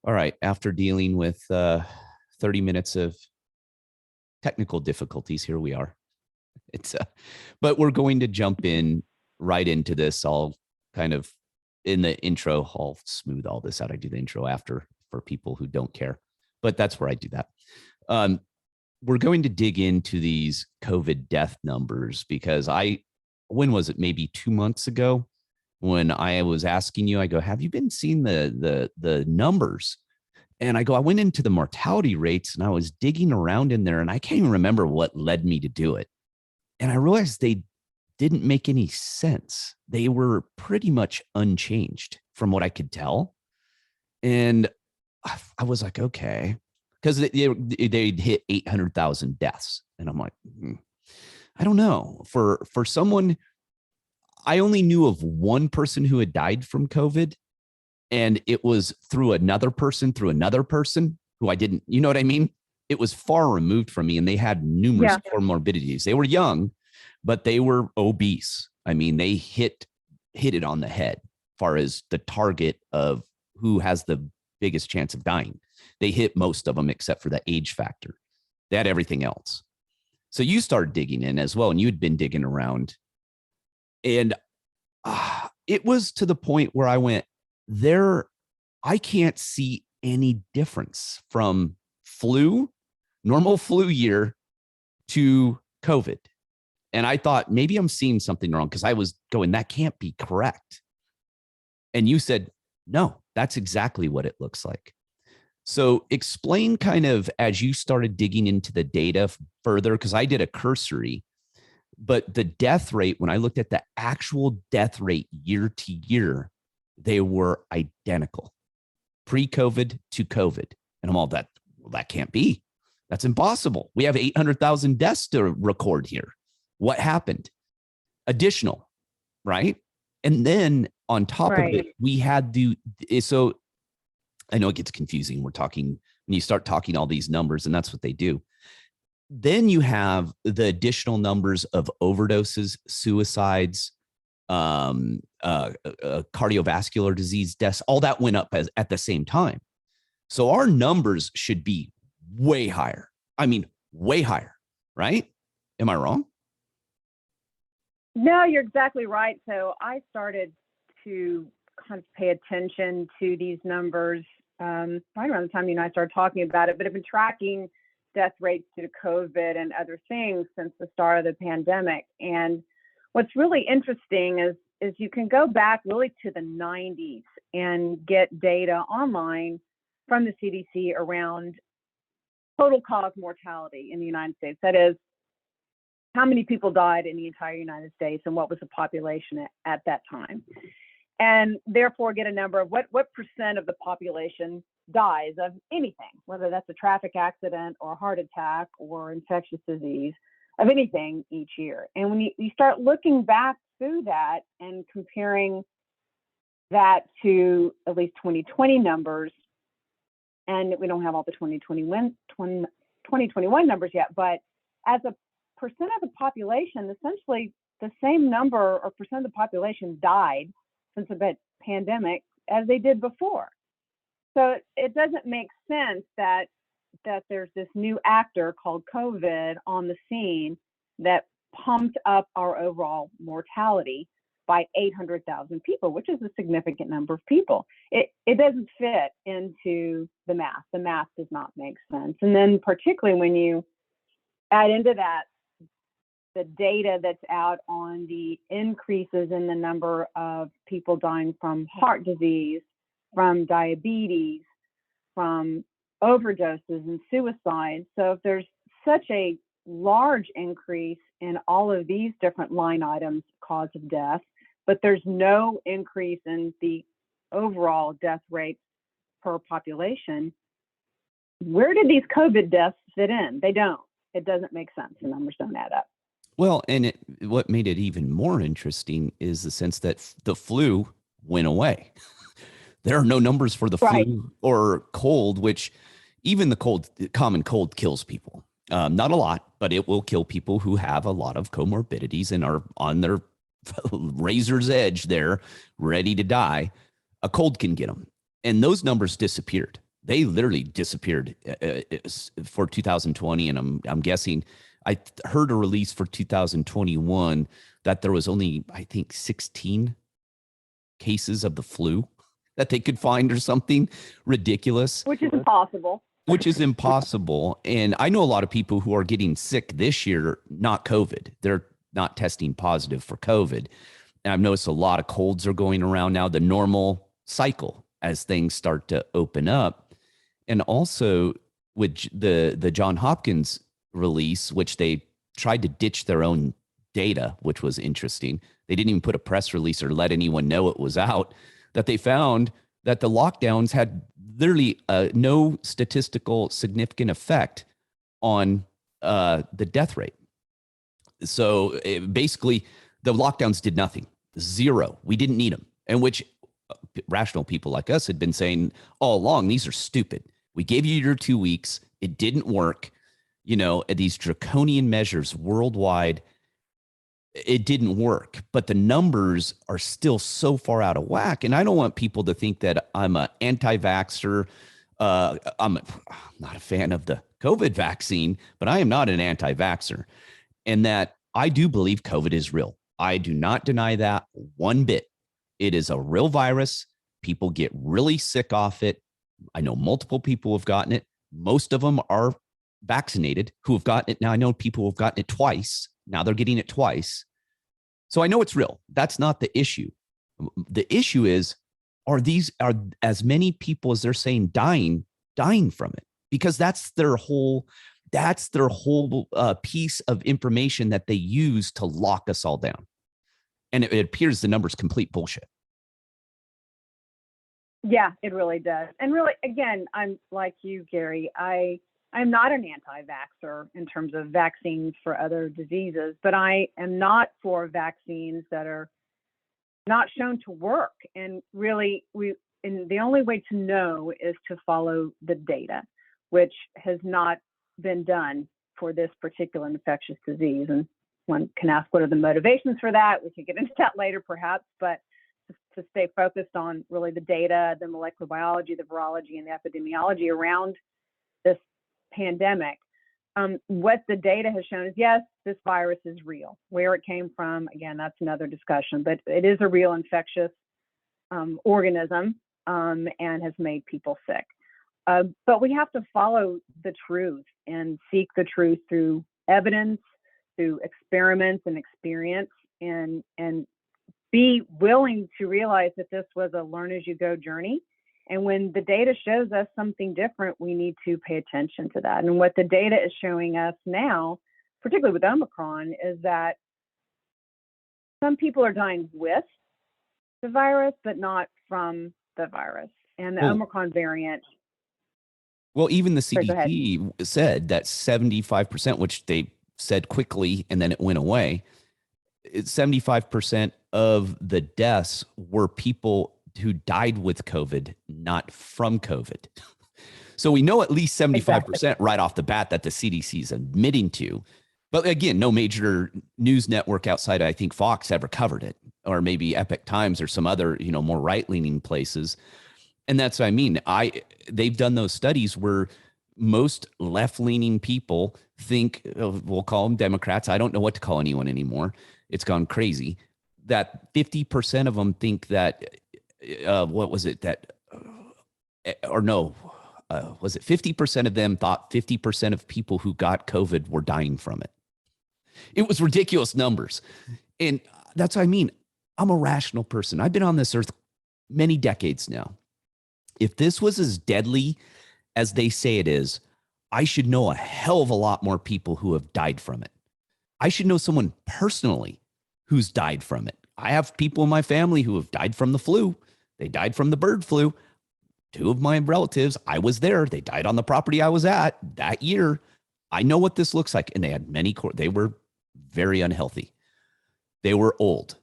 All right. After dealing with 30 minutes of technical difficulties, here we are. But we're going to jump in right into this. I'll kind of in the intro, I'll smooth all this out. I do the intro after for people who don't care, but that's where I do that. We're going to dig into these COVID death numbers because when was it? Maybe 2 months ago when I was asking you, I go, have you been seeing the numbers? And I went into the mortality rates and I was digging around in there and I can't even remember what led me to do it. And I realized they didn't make any sense. They were pretty much unchanged from what I could tell. And I was like, okay, because they'd hit 800,000 deaths. And I'm like, I don't know. For someone, I only knew of one person who had died from COVID. And it was through another person who I didn't, you know what I mean? It was far removed from me and they had numerous comorbidities. They were young, but they were obese. I mean, they hit it on the head as far as the target of who has the biggest chance of dying. They hit most of them except for the age factor. They had everything else. So you started digging in as well, and you had been digging around. And it was to the point where I went, I can't see any difference from normal flu year to COVID. And I thought maybe I'm seeing something wrong because I was going, that can't be correct. And you said, no, that's exactly what it looks like. So explain kind of as you started digging into the data further, because I did a cursory, but the death rate, when I looked at the actual death rate year to year, they were identical, pre-COVID to COVID. And I'm all that can't be. That's impossible. We have 800,000 deaths to record here. What happened? Additional, right? And then on top of it, we had so I know it gets confusing. We're talking, when you start talking all these numbers, and that's what they do. Then you have the additional numbers of overdoses, suicides, cardiovascular disease deaths, all that went up at the same time. So our numbers should be way higher. I mean, way higher, right? Am I wrong? No, you're exactly right. So I started to kind of pay attention to these numbers right around the time you and I started talking about it, but I've been tracking death rates due to COVID and other things since the start of the pandemic. And what's really interesting is you can go back really to the 90s and get data online from the CDC around total cause mortality in the United States. That is, how many people died in the entire United States and what was the population at that time. And therefore get a number of what percent of the population dies of anything, whether that's a traffic accident or a heart attack or infectious disease, of anything each year. And when you start looking back through that and comparing that to at least 2020 numbers, and we don't have all the 2021 numbers yet, but as a percent of the population, essentially the same number or percent of the population died since the pandemic as they did before. So it doesn't make sense that there's this new actor called COVID on the scene that pumped up our overall mortality by 800,000 people, which is a significant number of people. It doesn't fit into the math. The math does not make sense. And then particularly when you add into that the data that's out on the increases in the number of people dying from heart disease, from diabetes, from overdoses and suicides. So if there's such a large increase in all of these different line items, cause of death, but there's no increase in the overall death rate per population, where did these COVID deaths fit in? They don't. It doesn't make sense. The numbers don't add up. Well, and what made it even more interesting is the sense that the flu went away. There are no numbers for the flu or cold, which even the common cold kills people. Not a lot, but it will kill people who have a lot of comorbidities and are on their razor's edge there, ready to die. A cold can get them. And those numbers disappeared. They literally disappeared for 2020. And I'm guessing I heard a release for 2021 that there was only, I think, 16 cases of the flu that they could find or something ridiculous. Which is impossible. Which is impossible. And I know a lot of people who are getting sick this year, not COVID. They're not testing positive for COVID. And I've noticed a lot of colds are going around now, the normal cycle as things start to open up. And also with the John Hopkins release, which they tried to ditch their own data, which was interesting. They didn't even put a press release or let anyone know it was out, that they found that the lockdowns had literally no statistical significant effect on the death rate. So basically, the lockdowns did nothing. Zero. We didn't need them. And which rational people like us had been saying all along, these are stupid. We gave you your 2 weeks. It didn't work. You know, these draconian measures worldwide, it didn't work. But the numbers are still so far out of whack. And I don't want people to think that I'm an anti-vaxxer. I'm not a fan of the COVID vaccine, but I am not an anti-vaxxer. And that I do believe COVID is real. I do not deny that one bit. It is a real virus. People get really sick off it. I know multiple people have gotten it. Most of them are vaccinated who have gotten it. Now I know people who have gotten it twice. Now they're getting it twice. So I know it's real. That's not the issue. The issue is, are as many people as they're saying dying from it? Because that's their whole piece of information that they use to lock us all down. And it appears the number's complete bullshit. Yeah, it really does. And really, again, I'm like you, Gary. I'm not an anti-vaxxer in terms of vaccines for other diseases, but I am not for vaccines that are not shown to work. And really, the only way to know is to follow the data, which has not been done for this particular infectious disease. And one can ask, what are the motivations for that? We can get into that later, perhaps, but to stay focused on really the data, the molecular biology, the virology, and the epidemiology around this pandemic. What the data has shown is, yes, this virus is real. Where it came from, again, that's another discussion, but it is a real infectious organism and has made people sick. But we have to follow the truth and seek the truth through evidence, through experiments and experience, and be willing to realize that this was a learn as you go journey. And when the data shows us something different, we need to pay attention to that. And what the data is showing us now, particularly with Omicron, is that some people are dying with the virus, but not from the virus. And the Omicron variant. Well, even the CDC said that 75%, which they said quickly and then it went away, 75% of the deaths were people who died with COVID, not from COVID. So we know at least 75% right off the bat that the CDC is admitting to. But again, no major news network outside, I think, Fox ever covered it, or maybe Epic Times or some other, more right-leaning places. And that's what I mean. They've done those studies where most left-leaning people think, we'll call them Democrats. I don't know what to call anyone anymore. It's gone crazy. That 50% of them think that, was it 50% of them thought 50% of people who got COVID were dying from it. It was ridiculous numbers. And that's what I mean. I'm a rational person. I've been on this earth many decades now. If this was as deadly as they say it is, I should know a hell of a lot more people who have died from it. I should know someone personally who's died from it. I have people in my family who have died from the flu. They died from the bird flu. 2 of my relatives, I was there. They died on the property I was at that year. I know what this looks like. And they had they were very unhealthy. They were old.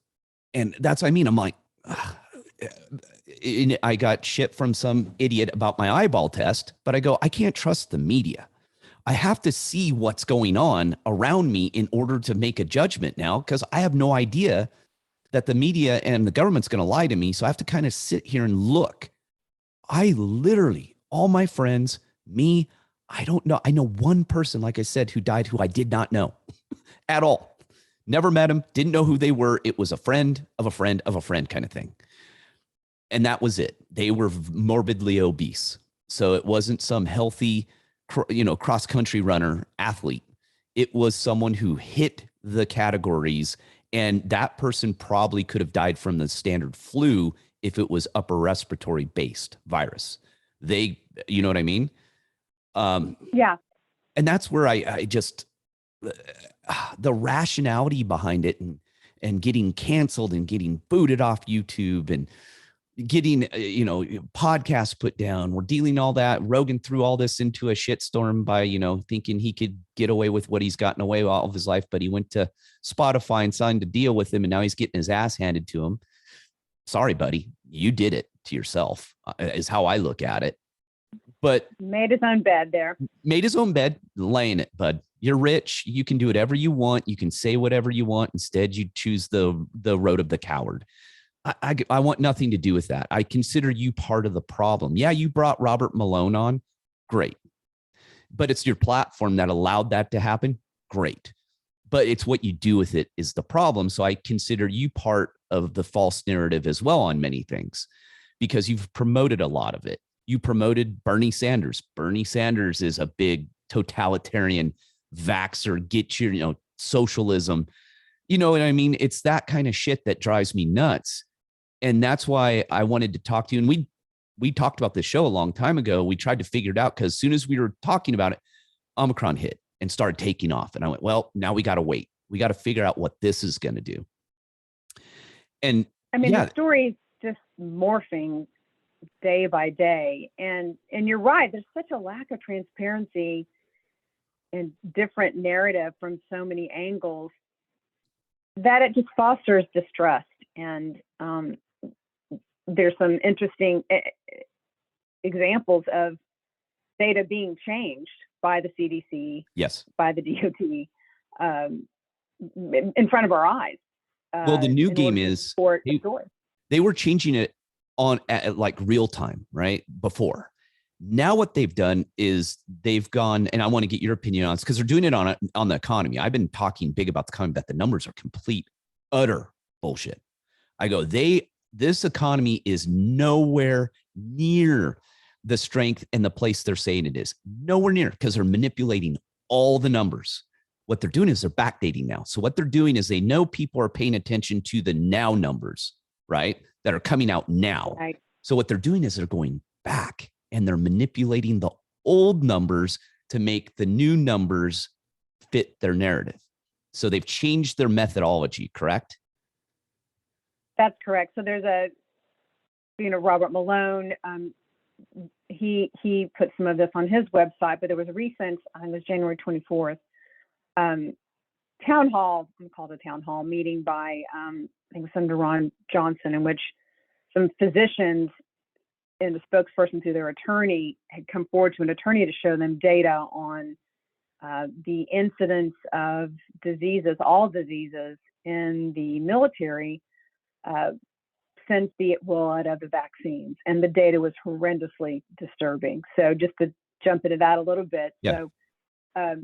And that's what I mean. I'm like, I got shit from some idiot about my eyeball test, but I go, I can't trust the media. I have to see what's going on around me in order to make a judgment now, because I have no idea that the media and the government's going to lie to me. So I have to kind of sit here and look. I literally All my friends, me, I don't know. I know one person, like I said, who died who I did not know at all. Never met him, didn't know who they were. It was a friend of a friend of a friend kind of thing. And that was it. They were morbidly obese. So it wasn't some healthy, cross country runner athlete. It was someone who hit the categories, and that person probably could have died from the standard flu if it was upper respiratory based virus. You know what I mean? Yeah. And that's where I just, the rationality behind it, and getting canceled and getting booted off YouTube and getting, podcasts put down. We're dealing all that. Rogan threw all this into a shitstorm by, thinking he could get away with what he's gotten away with all of his life, but he went to Spotify and signed a deal with him, and now he's getting his ass handed to him. Sorry, buddy, you did it to yourself, is how I look at it. But made his own bed there. Made his own bed, laying it, bud. You're rich. You can do whatever you want. You can say whatever you want. Instead, you choose the road of the coward. I want nothing to do with that. I consider you part of the problem. Yeah, you brought Robert Malone on. Great. But it's your platform that allowed that to happen. Great. But it's what you do with it is the problem. So I consider you part of the false narrative as well on many things, because you've promoted a lot of it. You promoted Bernie Sanders. Bernie Sanders is a big totalitarian vaxxer, get your, socialism. You know what I mean? It's that kind of shit that drives me nuts. And that's why I wanted to talk to you. And we talked about this show a long time ago. We tried to figure it out because as soon as we were talking about it, Omicron hit and started taking off. And I went, well, now we got to wait. We got to figure out what this is going to do. And I mean, the story's just morphing day by day. And you're right. There's such a lack of transparency and different narrative from so many angles that it just fosters distrust. And there's some interesting examples of data being changed by the CDC, yes, by the DOT, in front of our eyes. Well, the new game is they were changing it on at like real time, right? Before. Now what they've done is they've gone, and I want to get your opinion on this because they're doing it on the economy. I've been talking big about the economy, but the numbers are complete, utter bullshit. I go, this economy is nowhere near the strength and the place they're saying it is. Nowhere near, because they're manipulating all the numbers. What they're doing is they're backdating now. So what they're doing is they know people are paying attention to the now numbers, right? That are coming out now. Right. So what they're doing is they're going back and they're manipulating the old numbers to make the new numbers fit their narrative. So they've changed their methodology, correct? That's correct. So there's Robert Malone, he put some of this on his website, but there was a recent, I think it was January 24th, town hall, I'm called a town hall meeting by, I think it was Senator Ron Johnson, in which some physicians and the spokesperson through their attorney had come forward to an attorney to show them data on the incidence of diseases, all diseases in the military since the rollout of the vaccines. And the data was horrendously disturbing. So just to jump into that a little bit. Yeah. So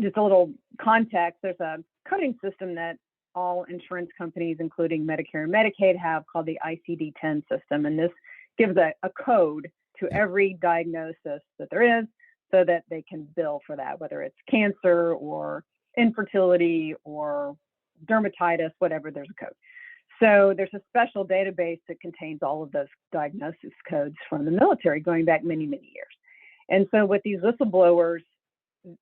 just a little context, there's a coding system that all insurance companies, including Medicare and Medicaid, have called the ICD-10 system. And this gives a code to every diagnosis that there is so that they can bill for that, whether it's cancer or infertility or dermatitis, whatever, there's a code. So there's a special database that contains all of those diagnosis codes from the military going back many, many years. And so with these whistleblowers,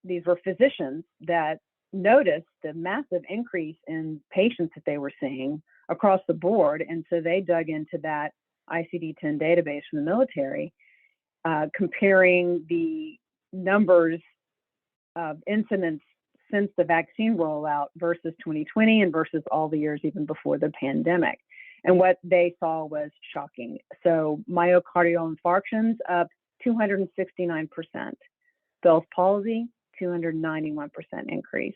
these were physicians that noticed the massive increase in patients that they were seeing across the board. And so they dug into that ICD-10 database from the military, comparing the numbers of incidents since the vaccine rollout versus 2020 and versus all the years even before the pandemic. And what they saw was shocking. So myocardial infarctions up 269%, Bell's palsy, 291% increase.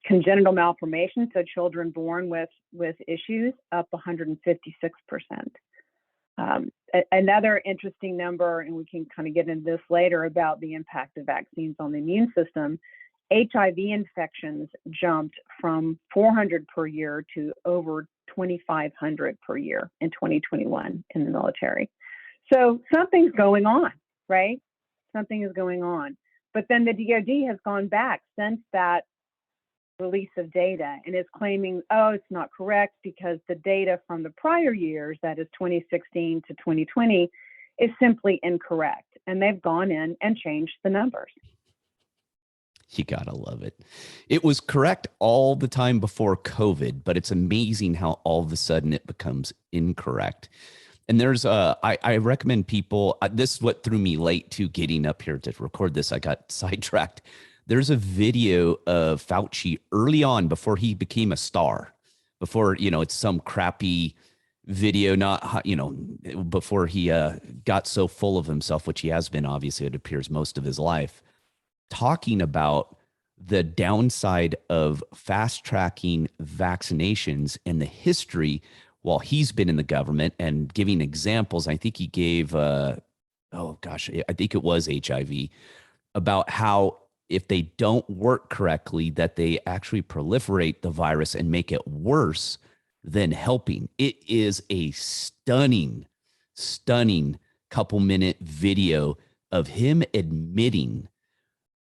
Congenital malformation, so children born with issues, up 156%. Another interesting number, and we can kind of get into this later about the impact of vaccines on the immune system. HIV infections jumped from 400 per year to over 2,500 per year in 2021 in the military. So something's going on, right? Something is going on. But then the DoD has gone back since that release of data and is claiming, oh, it's not correct because the data from the prior years, that is 2016 to 2020, is simply incorrect. And they've gone in and changed the numbers. You gotta love it. It was correct all the time before COVID, but it's amazing how all of a sudden it becomes incorrect. And there's I recommend people, this is what threw me late to getting up here to record this. I got sidetracked. There's a video of Fauci early on before he became a star, before, it's some crappy video, not, before he got so full of himself, which he has been, obviously, it appears most of his life, talking about the downside of fast tracking vaccinations and the history while he's been in the government and giving examples. I think he gave, I think it was HIV, about how if they don't work correctly, that they actually proliferate the virus and make it worse than helping. It is a stunning couple-minute video of him admitting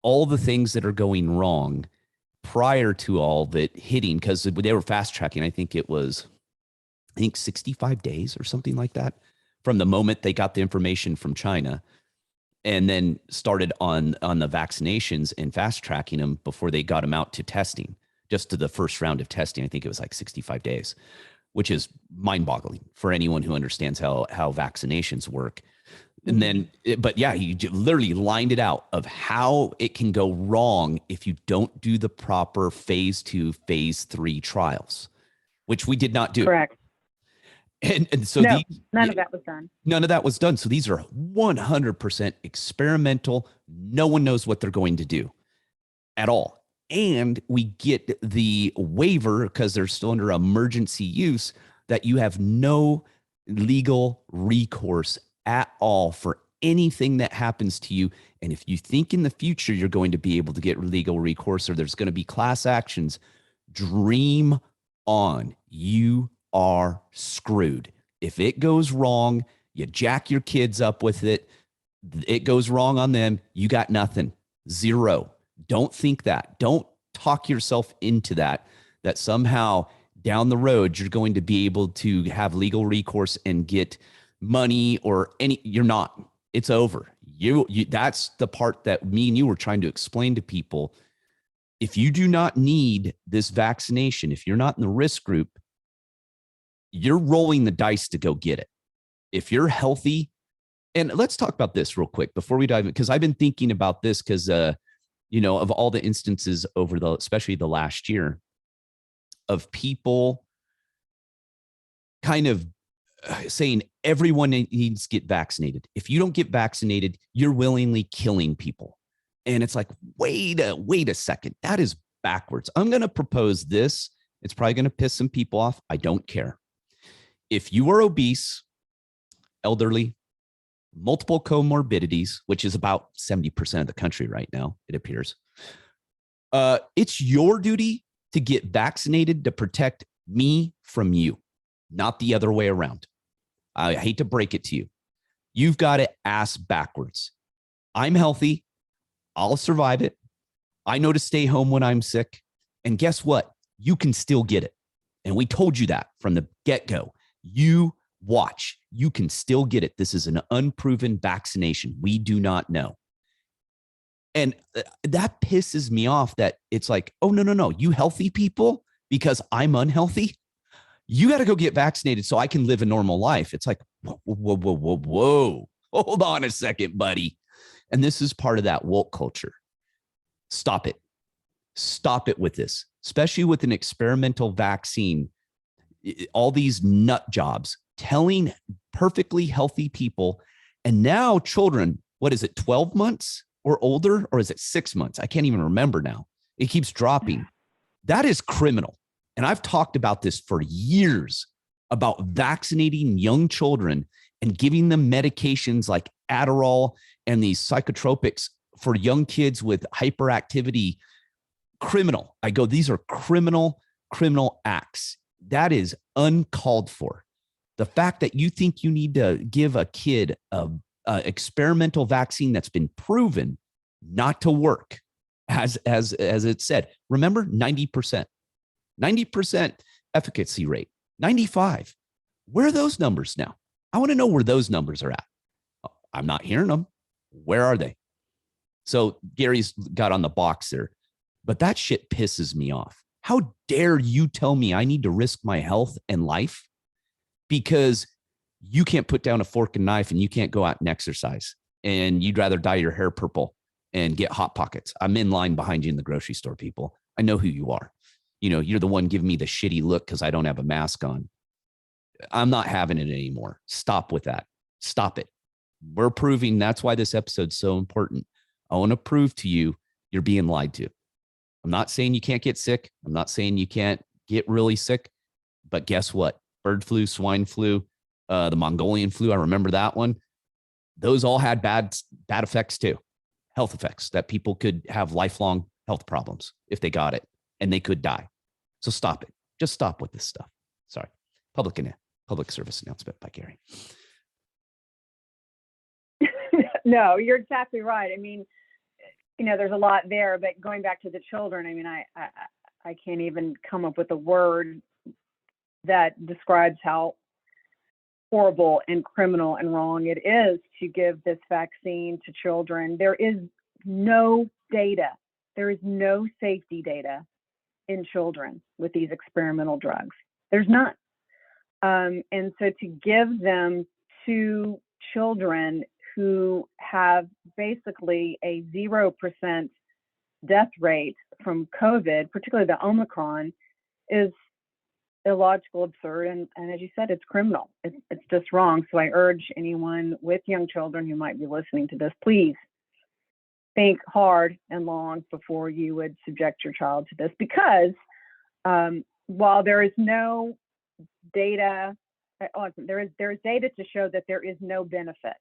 all the things that are going wrong prior to all that hitting, because they were fast tracking. I think 65 days or something like that from the moment they got the information from China, and then started on the vaccinations and fast tracking them before they got them out to testing, just to the first round of testing. I think it was like 65 days, which is mind boggling for anyone who understands how vaccinations work. And then, but yeah, he literally lined it out of how it can go wrong if you don't do the proper phase 2, phase 3 trials, which we did not do. Correct. And so none of that was done. None of that was done. So these are 100% experimental. No one knows what they're going to do at all. And we get the waiver because they're still under emergency use that you have no legal recourse at all for anything that happens to you. And if you think in the future you're going to be able to get legal recourse or there's going to be class actions, dream on. You are screwed. If it goes wrong, you jack your kids up with it. It goes wrong on them. You got nothing. Zero. Don't think that. Don't talk yourself into that somehow down the road you're going to be able to have legal recourse and get money or you're not. It's over. You that's the part that me and you were trying to explain to people. If you do not need this vaccination, if you're not in the risk group, you're rolling the dice to go get it. If you're healthy, and let's talk about this real quick before we dive in, because I've been thinking about this because, of all the instances over especially the last year of people kind of saying everyone needs to get vaccinated. If you don't get vaccinated, you're willingly killing people. And it's like, wait a second. That is backwards. I'm going to propose this. It's probably going to piss some people off. I don't care. If you are obese, elderly, multiple comorbidities, which is about 70% of the country right now, it appears, it's your duty to get vaccinated to protect me from you, not the other way around. I hate to break it to you. You've got it ass backwards. I'm healthy. I'll survive it. I know to stay home when I'm sick. And guess what? You can still get it. And we told you that from the get-go. You watch. You can still get it. This is an unproven vaccination. We do not know. And that pisses me off that it's like, oh, no. You healthy people, because I'm unhealthy, you got to go get vaccinated so I can live a normal life. It's like, whoa. Hold on a second, buddy. And this is part of that woke culture. Stop it. Stop it with this, especially with an experimental vaccine. All these nut jobs telling perfectly healthy people, and now children, what is it, 12 months or older, or is it 6 months? I can't even remember now. It keeps dropping. That is criminal. And I've talked about this for years about vaccinating young children and giving them medications like Adderall and these psychotropics for young kids with hyperactivity. Criminal. I go, these are criminal acts. That is uncalled for. The fact that you think you need to give a kid a experimental vaccine that's been proven not to work, as it said. Remember, 90% efficacy rate, 95. Where are those numbers now? I want to know where those numbers are at. I'm not hearing them. Where are they? So Gary's got on the box there, but that shit pisses me off. How dare you tell me I need to risk my health and life because you can't put down a fork and knife and you can't go out and exercise and you'd rather dye your hair purple and get Hot Pockets. I'm in line behind you in the grocery store, people. I know who you are. You know, you're the one giving me the shitty look because I don't have a mask on. I'm not having it anymore. Stop with that. Stop it. We're proving that's why this episode's so important. I want to prove to you you're being lied to. I'm not saying you can't get sick. I'm not saying you can't get really sick. But guess what? Bird flu, swine flu, the Mongolian flu. I remember that one. Those all had bad effects too. Health effects that people could have lifelong health problems if they got it and they could die. So stop it. Just stop with this stuff. Sorry. Public service announcement by Gary. No, you're exactly right. I mean, you know, there's a lot there, but going back to the children, I mean, I can't even come up with a word that describes how horrible and criminal and wrong it is to give this vaccine to children. There is no data. There is no safety data in children with these experimental drugs. There's none. And so to give them to children who have basically a 0% death rate from COVID, particularly the Omicron, is illogical, absurd, and as you said, it's criminal. It's just wrong. So I urge anyone with young children who might be listening to this, please think hard and long before you would subject your child to this, because while there is no data, there is data to show that there is no benefit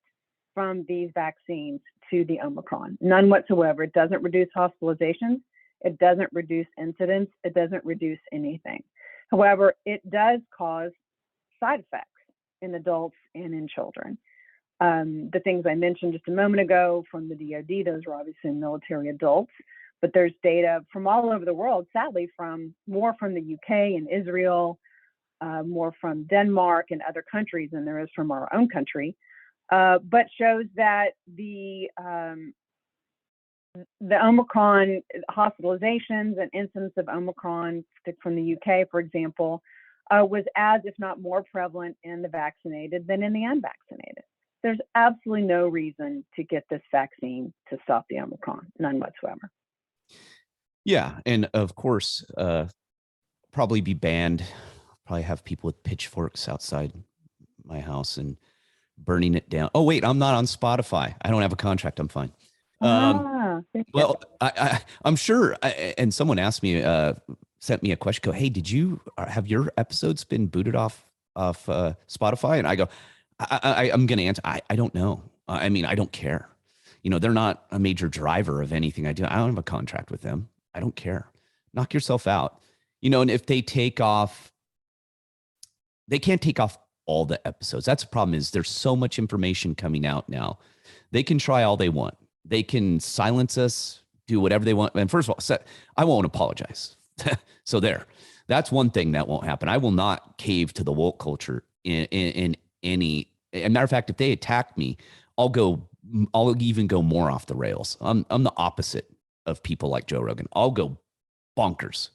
from these vaccines to the Omicron, none whatsoever. It doesn't reduce hospitalizations. It doesn't reduce incidence. It doesn't reduce anything. However, it does cause side effects in adults and in children. The things I mentioned just a moment ago from the DoD, those are obviously military adults, but there's data from all over the world, sadly, more from the UK and Israel, more from Denmark and other countries than there is from our own country, but shows that the Omicron hospitalizations and incidence of Omicron from the UK, for example, was as, if not more prevalent in the vaccinated than in the unvaccinated. There's absolutely no reason to get this vaccine to stop the Omicron, none whatsoever. Yeah. And of course, probably be banned. Probably have people with pitchforks outside my house and burning it down. Oh, wait, I'm not on Spotify. I don't have a contract. I'm fine. Well, I'm sure. And someone asked me, sent me a question. Go, hey, have your episodes been booted off Spotify? And I go, I'm going to answer. I don't know. I mean, I don't care. You know, they're not a major driver of anything I do. I don't have a contract with them. I don't care. Knock yourself out. You know, and if they take off, they can't take off all the episodes. That's the problem, is there's so much information coming out now. They can try all they want. They can silence us, do whatever they want. And first of all, I won't apologize. So that's one thing that won't happen. I will not cave to the woke culture in any. As a matter of fact, if they attack me, I'll even go more off the rails. I'm the opposite of people like Joe Rogan. I'll go bonkers.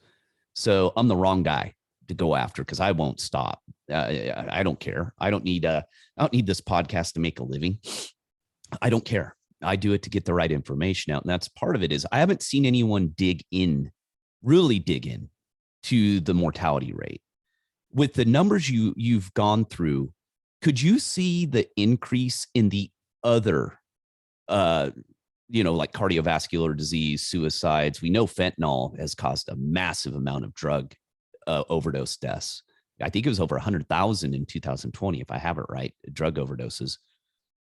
So I'm the wrong guy to go after because I won't stop. I don't care. I don't need this podcast to make a living. I don't care. I do it to get the right information out. And that's part of it. Is I haven't seen anyone really dig in to the mortality rate. With the numbers you've gone through, could you see the increase in the other, like cardiovascular disease, suicides? We know fentanyl has caused a massive amount of drug overdose deaths. I think it was over 100,000 in 2020, if I have it right, drug overdoses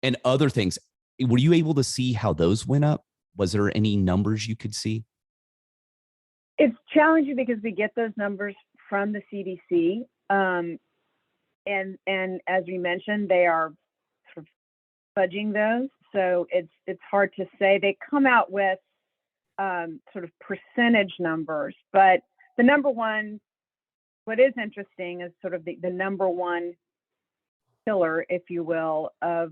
and other things. Were you able to see how those went up? Was there any numbers you could see? It's challenging because we get those numbers from the CDC. And as we mentioned, they are sort of fudging those. So it's hard to say. They come out with sort of percentage numbers, but the number one, what is interesting is sort of the number one killer, if you will, of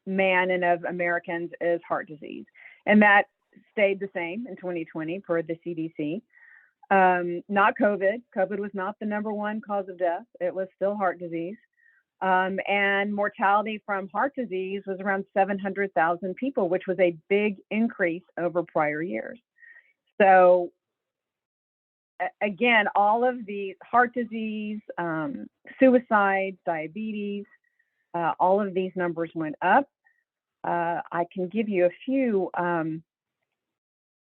man and of Americans is heart disease. And that stayed the same in 2020 per the CDC. Not COVID. COVID was not the number one cause of death. It was still heart disease. And mortality from heart disease was around 700,000 people, which was a big increase over prior years. So again, all of the heart disease, suicides, diabetes, all of these numbers went up. I can give you a few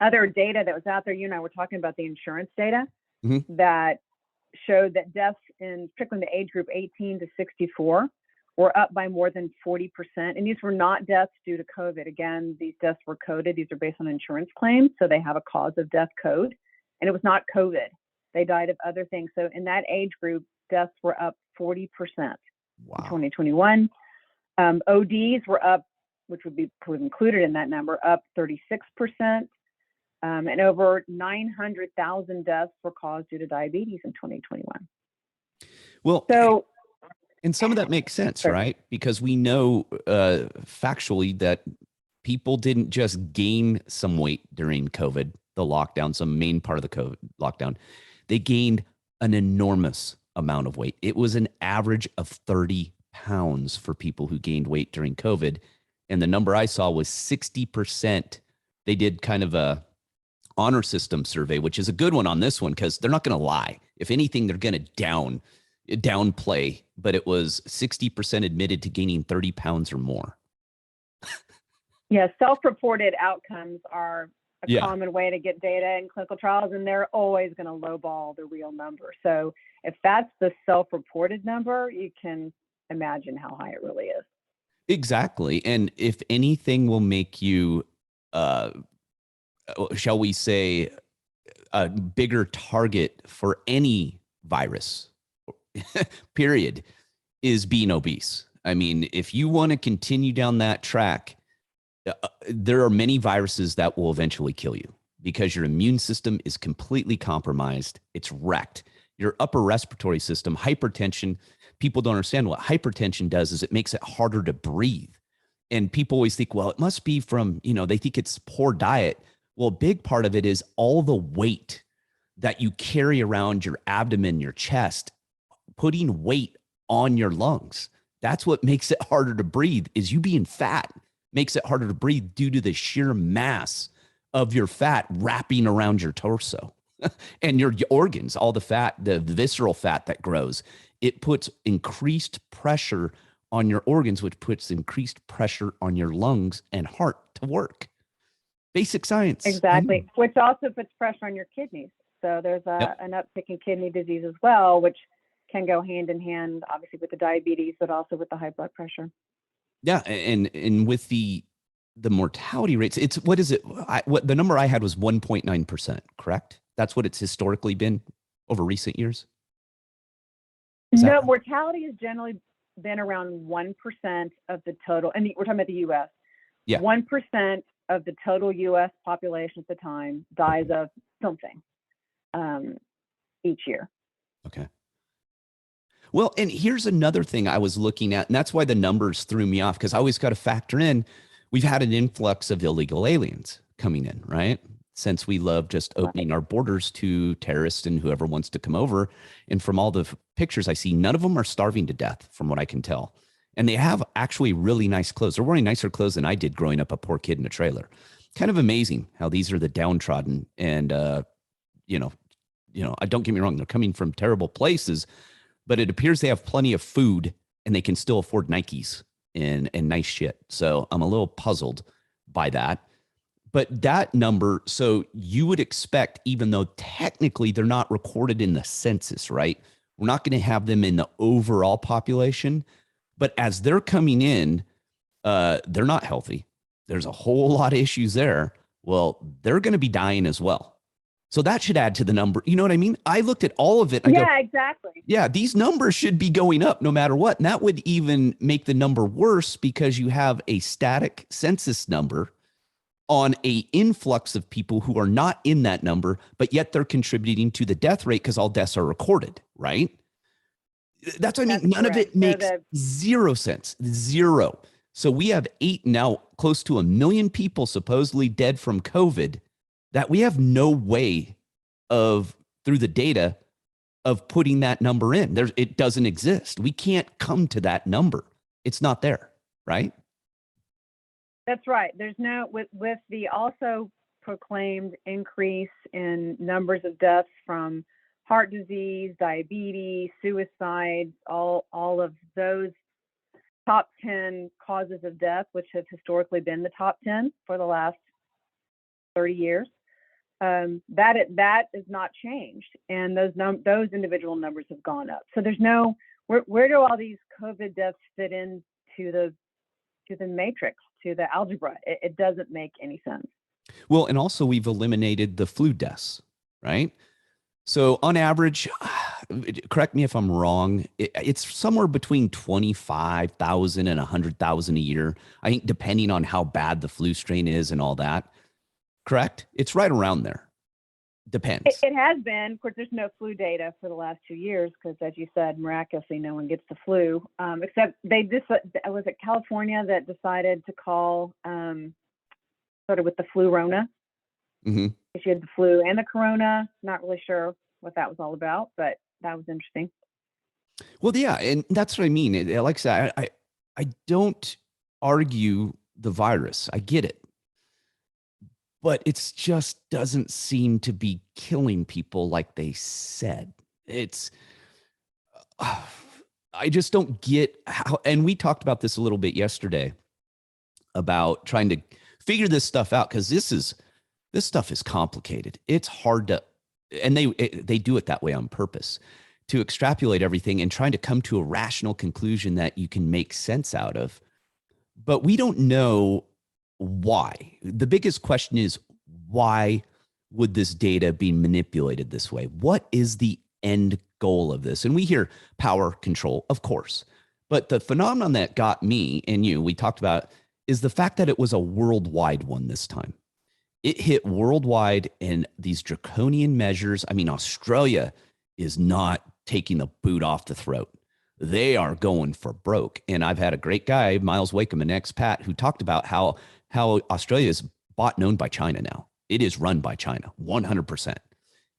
other data that was out there. You and I were talking about the insurance data that showed that deaths in particularly the age group 18 to 64 were up by more than 40%. And these were not deaths due to COVID. Again, these deaths were coded. These are based on insurance claims. So they have a cause of death code. And it was not COVID. They died of other things. So in that age group, deaths were up 40% in 2021. ODs were up, which would be included in that number, up 36%. And over 900,000 deaths were caused due to diabetes in 2021. Well, so, and some of that makes sense, right? Because we know factually that people didn't just gain some weight during COVID, the lockdown, some main part of the COVID lockdown. They gained an enormous amount of weight. It was an average of 30 pounds for people who gained weight during COVID. And the number I saw was 60%. They did kind of a honor system survey, which is a good one on this one because they're not going to lie. If anything, they're going to downplay, but it was 60% admitted to gaining 30 pounds or more. Yeah, self-reported outcomes are a common way to get data in clinical trials, and they're always going to lowball the real number. So if that's the self-reported number, you can imagine how high it really is. Exactly. And if anything will make you, shall we say, a bigger target for any virus, period, is being obese. I mean, if you want to continue down that track, there are many viruses that will eventually kill you because your immune system is completely compromised. It's wrecked. Your upper respiratory system, hypertension, people don't understand what hypertension does is it makes it harder to breathe. And people always think, well, it must be from, they think it's poor diet. Well, a big part of it is all the weight that you carry around your abdomen, your chest, putting weight on your lungs. That's what makes it harder to breathe is you being fat makes it harder to breathe due to the sheer mass of your fat wrapping around your torso and your organs, all the fat, the visceral fat that grows. It puts increased pressure on your organs, which puts increased pressure on your lungs and heart to work. Basic science. Exactly. Which also puts pressure on your kidneys. So there's an uptick in kidney disease as well, which can go hand in hand, obviously, with the diabetes, but also with the high blood pressure. Yeah. And with the mortality rates, it's, what is it? What the number I had was 1.9%, correct? That's what it's historically been over recent years. No, mortality has generally been around 1% of the total, and we're talking about the U.S. Yeah. 1% of the total U.S. population at the time dies of something each year. Okay. Well, and here's another thing I was looking at, and that's why the numbers threw me off, because I always got to factor in, we've had an influx of illegal aliens coming in, right? Since we love just opening our borders to terrorists and whoever wants to come over. And from all the pictures I see, none of them are starving to death from what I can tell. And they have actually really nice clothes. They're wearing nicer clothes than I did growing up a poor kid in a trailer. Kind of amazing how these are the downtrodden. And, I don't get me wrong, they're coming from terrible places, but it appears they have plenty of food and they can still afford Nikes and nice shit. So I'm a little puzzled by that. But that number, so you would expect, even though technically they're not recorded in the census, right? We're not going to have them in the overall population, but as they're coming in, they're not healthy. There's a whole lot of issues there. Well, they're going to be dying as well. So that should add to the number. You know what I mean? I looked at all of it. And I go, exactly. yeah, these numbers should be going up no matter what. And that would even make the number worse because you have a static census number on a influx of people who are not in that number, but yet they're contributing to the death rate because all deaths are recorded, right? That's what I mean. None of it makes zero sense. Zero. So we have now close to 1 million people supposedly dead from COVID that we have no way of, through the data, of putting that number in. It doesn't exist. We can't come to that number. It's not there, right? That's right. There's no, with the also proclaimed increase in numbers of deaths from heart disease, diabetes, suicides, all of those top 10 causes of death, which have historically been the top 10 for the last 30 years. That is not changed, and those individual numbers have gone up. So there's no, where do all these COVID deaths fit into the matrix, to the algebra? It doesn't make any sense. Well, and also we've eliminated the flu deaths, right? So on average, correct me if I'm wrong, it's somewhere between 25,000 and 100,000 a year. I think depending on how bad the flu strain is and all that. Correct? It's right around there. Depends. It has been. Of course, there's no flu data for the last 2 years because, as you said, miraculously, no one gets the flu. Except was it California that decided to call sort of with the flu Rona? Mm-hmm. She had the flu and the corona. Not really sure what that was all about, but that was interesting. Well, yeah, and that's what I mean. Like I said, I don't argue the virus. I get it. But it just doesn't seem to be killing people like they said. I just don't get how, and we talked about this a little bit yesterday about trying to figure this stuff out, because this stuff is complicated. It's hard to, and they do it that way on purpose, to extrapolate everything and trying to come to a rational conclusion that you can make sense out of. But we don't know why. The biggest question is, why would this data be manipulated this way? What is the end goal of this? And we hear power control, of course. But the phenomenon that got me and you, we talked about, is the fact that it was a worldwide one this time. It hit worldwide, and these draconian measures. I mean, Australia is not taking the boot off the throat. They are going for broke. And I've had a great guy, Miles Wakeham, an expat, who talked about how Australia is bought and owned by China now. It is run by China, 100%.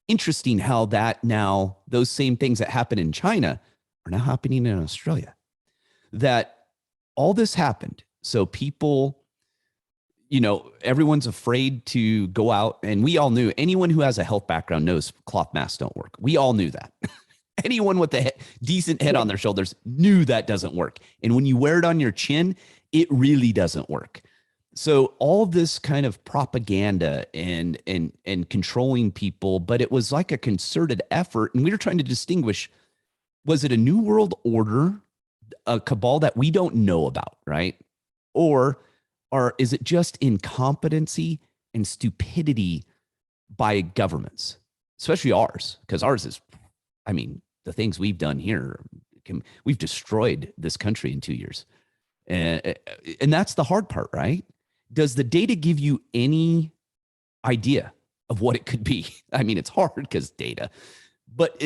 Interesting how that now, those same things that happen in China are now happening in Australia. That all this happened. So people, everyone's afraid to go out. And we all knew, anyone who has a health background knows cloth masks don't work. We all knew that. Anyone with a decent head on their shoulders knew that doesn't work. And when you wear it on your chin, it really doesn't work. So all this kind of propaganda and controlling people, but it was like a concerted effort. And we were trying to distinguish, was it a new world order, a cabal that we don't know about, right? Or is it just incompetency and stupidity by governments, especially ours? Because ours is, the things we've done here, we've destroyed this country in 2 years. And that's the hard part, right? Does the data give you any idea of what it could be? I mean, it's hard because data, but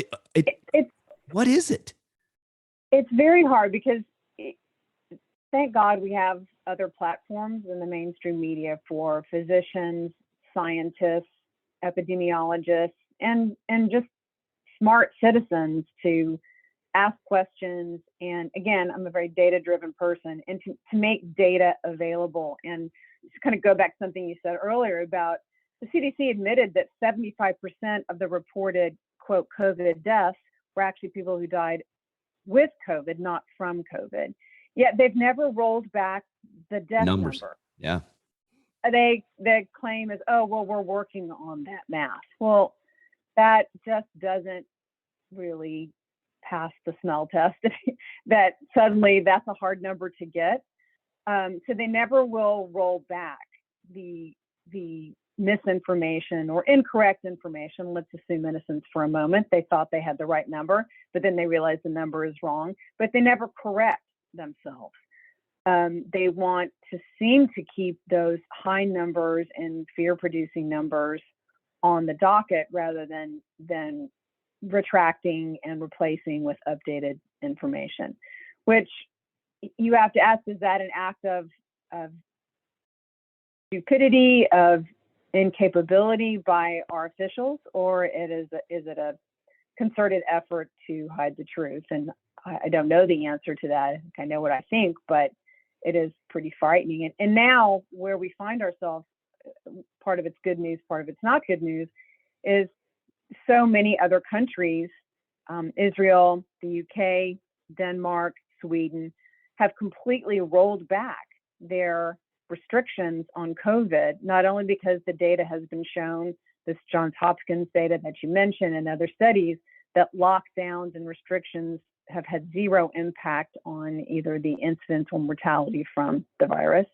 what is it? It's very hard because thank God we have other platforms in the mainstream media for physicians, scientists, epidemiologists, and just smart citizens to ask questions. And again, I'm a very data-driven person, and to make data available. And just kind of go back to something you said earlier about the CDC admitted that 75% of the reported, quote, COVID deaths were actually people who died with COVID, not from COVID. Yet they've never rolled back the death Numbers. number. Yeah. the claim is, oh, well, we're working on that math. Well, that just doesn't really pass the smell test. That suddenly that's a hard number to get. So they never will roll back the misinformation or incorrect information. Let's assume innocence for a moment. They thought they had the right number, but then they realized the number is wrong. But they never correct themselves. They want to seem to keep those high numbers and fear-producing numbers on the docket rather than retracting and replacing with updated information, which you have to ask, is that an act of stupidity, of incapability by our officials, or is it a concerted effort to hide the truth? And I don't know the answer to that. I know what I think, but it is pretty frightening. And now where we find ourselves, part of it's good news, part of it's not good news, is so many other countries, Israel, the UK, Denmark, Sweden, have completely rolled back their restrictions on COVID, not only because the data has been shown, this Johns Hopkins data that you mentioned and other studies, that lockdowns and restrictions have had zero impact on either the incidence or mortality from the virus,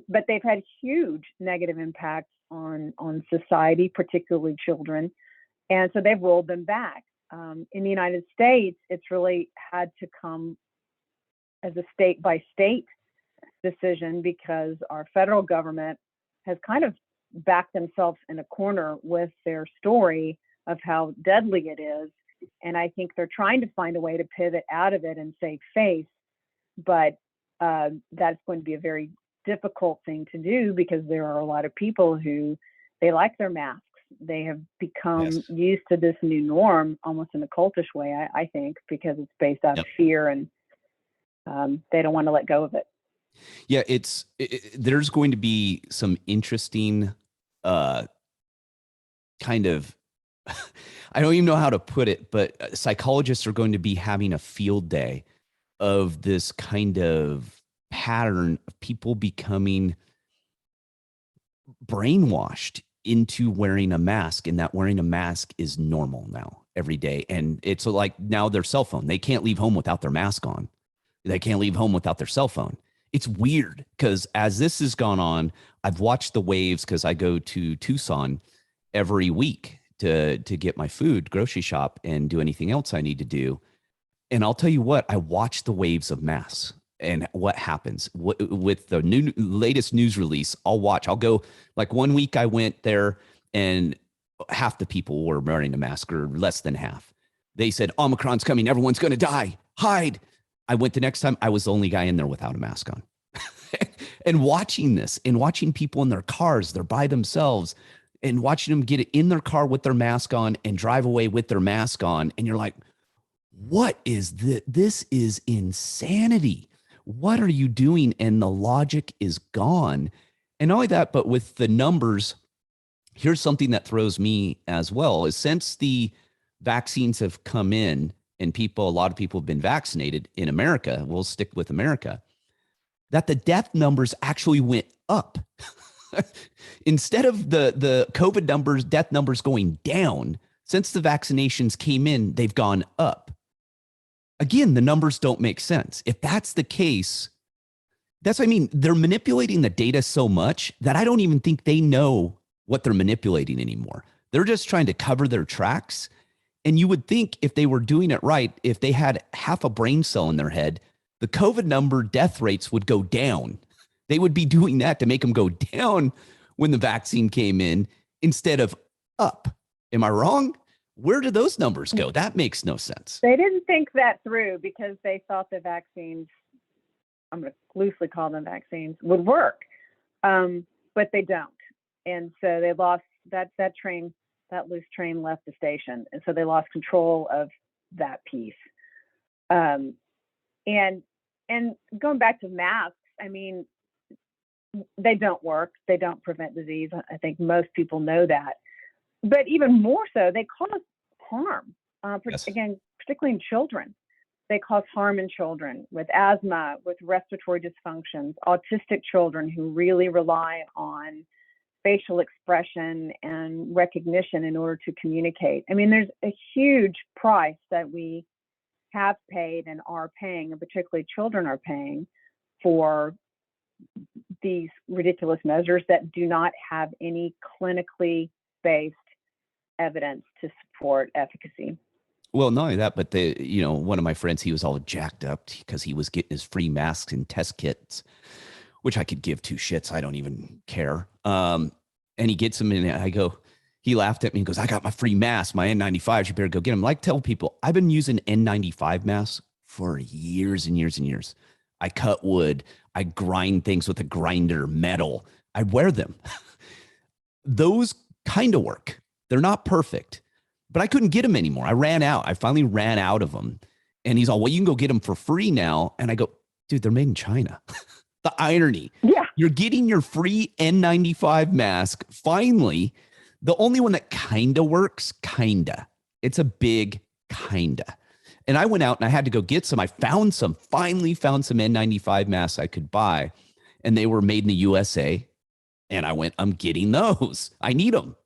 but they've had huge negative impacts on society, particularly children, and so they've rolled them back. In the United States, it's really had to come as a state by state decision because our federal government has kind of backed themselves in a corner with their story of how deadly it is. And I think they're trying to find a way to pivot out of it and save face, but that's going to be a very difficult thing to do because there are a lot of people who they like their masks. They have become used to this new norm almost in a cultish way, I think, because it's based out of fear and they don't want to let go of it. Yeah, there's going to be some interesting kind of, I don't even know how to put it, but psychologists are going to be having a field day of this kind of pattern of people becoming brainwashed into wearing a mask, and that wearing a mask is normal now every day. And it's like now their cell phone, they can't leave home without their mask on. They can't leave home without their cell phone. It's weird because as this has gone on, I've watched the waves because I go to Tucson every week to get my food, grocery shop, and do anything else I need to do. And I'll tell you what, I watch the waves of masks and what happens with the latest news release. I'll go, like 1 week I went there and half the people were wearing a mask, or less than half. They said, Omicron's coming. Everyone's going to die. Hide. I went the next time. I was the only guy in there without a mask on. And watching this and watching people in their cars, they're by themselves, and watching them get in their car with their mask on and drive away with their mask on. And you're like, what is this? This is insanity. What are you doing? And the logic is gone. And not only that, but with the numbers, here's something that throws me as well, is since the vaccines have come in and a lot of people have been vaccinated in America, we'll stick with America, that the death numbers actually went up. Instead of the COVID numbers, death numbers going down, since the vaccinations came in, they've gone up. Again, the numbers don't make sense. If that's the case, that's what I mean. They're manipulating the data so much that I don't even think they know what they're manipulating anymore. They're just trying to cover their tracks. And you would think if they were doing it right, if they had half a brain cell in their head, the COVID number death rates would go down. They would be doing that to make them go down when the vaccine came in instead of up. Am I wrong? Where did those numbers go? That makes no sense. They didn't think that through because they thought the vaccines, I'm going to loosely call them vaccines, would work, but they don't. And so they lost that train, that loose train left the station. And so they lost control of that piece. And going back to masks, I mean, they don't work. They don't prevent disease. I think most people know that. But even more so, they cause harm, again, particularly in children. they cause harm in children with asthma, with respiratory dysfunctions, autistic children who really rely on facial expression and recognition in order to communicate. I mean, there's a huge price that we have paid and are paying, and particularly children are paying, for these ridiculous measures that do not have any clinically based evidence to support efficacy. Well, not only that, but one of my friends, he was all jacked up because he was getting his free masks and test kits, which I could give two shits. I don't even care. And he gets them, and he laughed at me and goes, "I got my free mask, my N95s. You better go get them." Like, tell people, I've been using N95 masks for years and years and years. I cut wood. I grind things with a grinder, metal. I wear them. Those kind of work. They're not perfect, but I couldn't get them anymore. I ran out. I finally ran out of them. And he's all, "Well, you can go get them for free now." And I go, "Dude, they're made in China." The irony. Yeah. You're getting your free N95 mask. Finally, the only one that kind of works, it's a big kinda. And I went out and I had to go get some. I finally found some N95 masks I could buy, and they were made in the USA. And I went, "I'm getting those. I need them."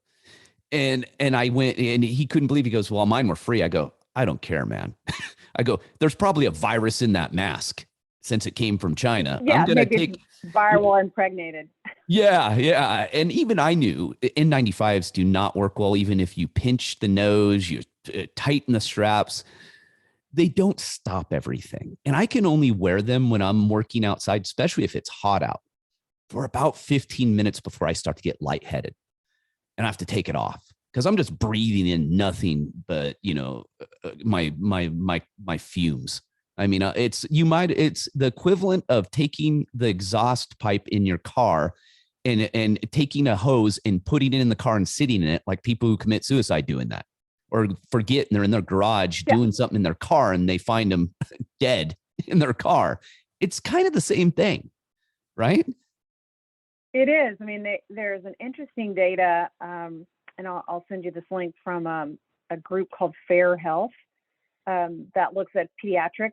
And I went, and he couldn't believe it. He goes, "Well, mine were free." I go, "I don't care, man." I go, "There's probably a virus in that mask since it came from China." Yeah, I'm gonna maybe take it's viral impregnated. Yeah. And even I knew N95s do not work well. Even if you pinch the nose, you tighten the straps, they don't stop everything. And I can only wear them when I'm working outside, especially if it's hot out, for about 15 minutes before I start to get lightheaded. And I have to take it off because I'm just breathing in nothing but, my fumes. I mean, it's the equivalent of taking the exhaust pipe in your car and taking a hose and putting it in the car and sitting in it, like people who commit suicide doing that, or forget and they're in their garage doing something in their car and they find them dead in their car. It's kind of the same thing, right? It is. I mean, there's an interesting data, and I'll send you this link from a group called Fair Health that looks at pediatric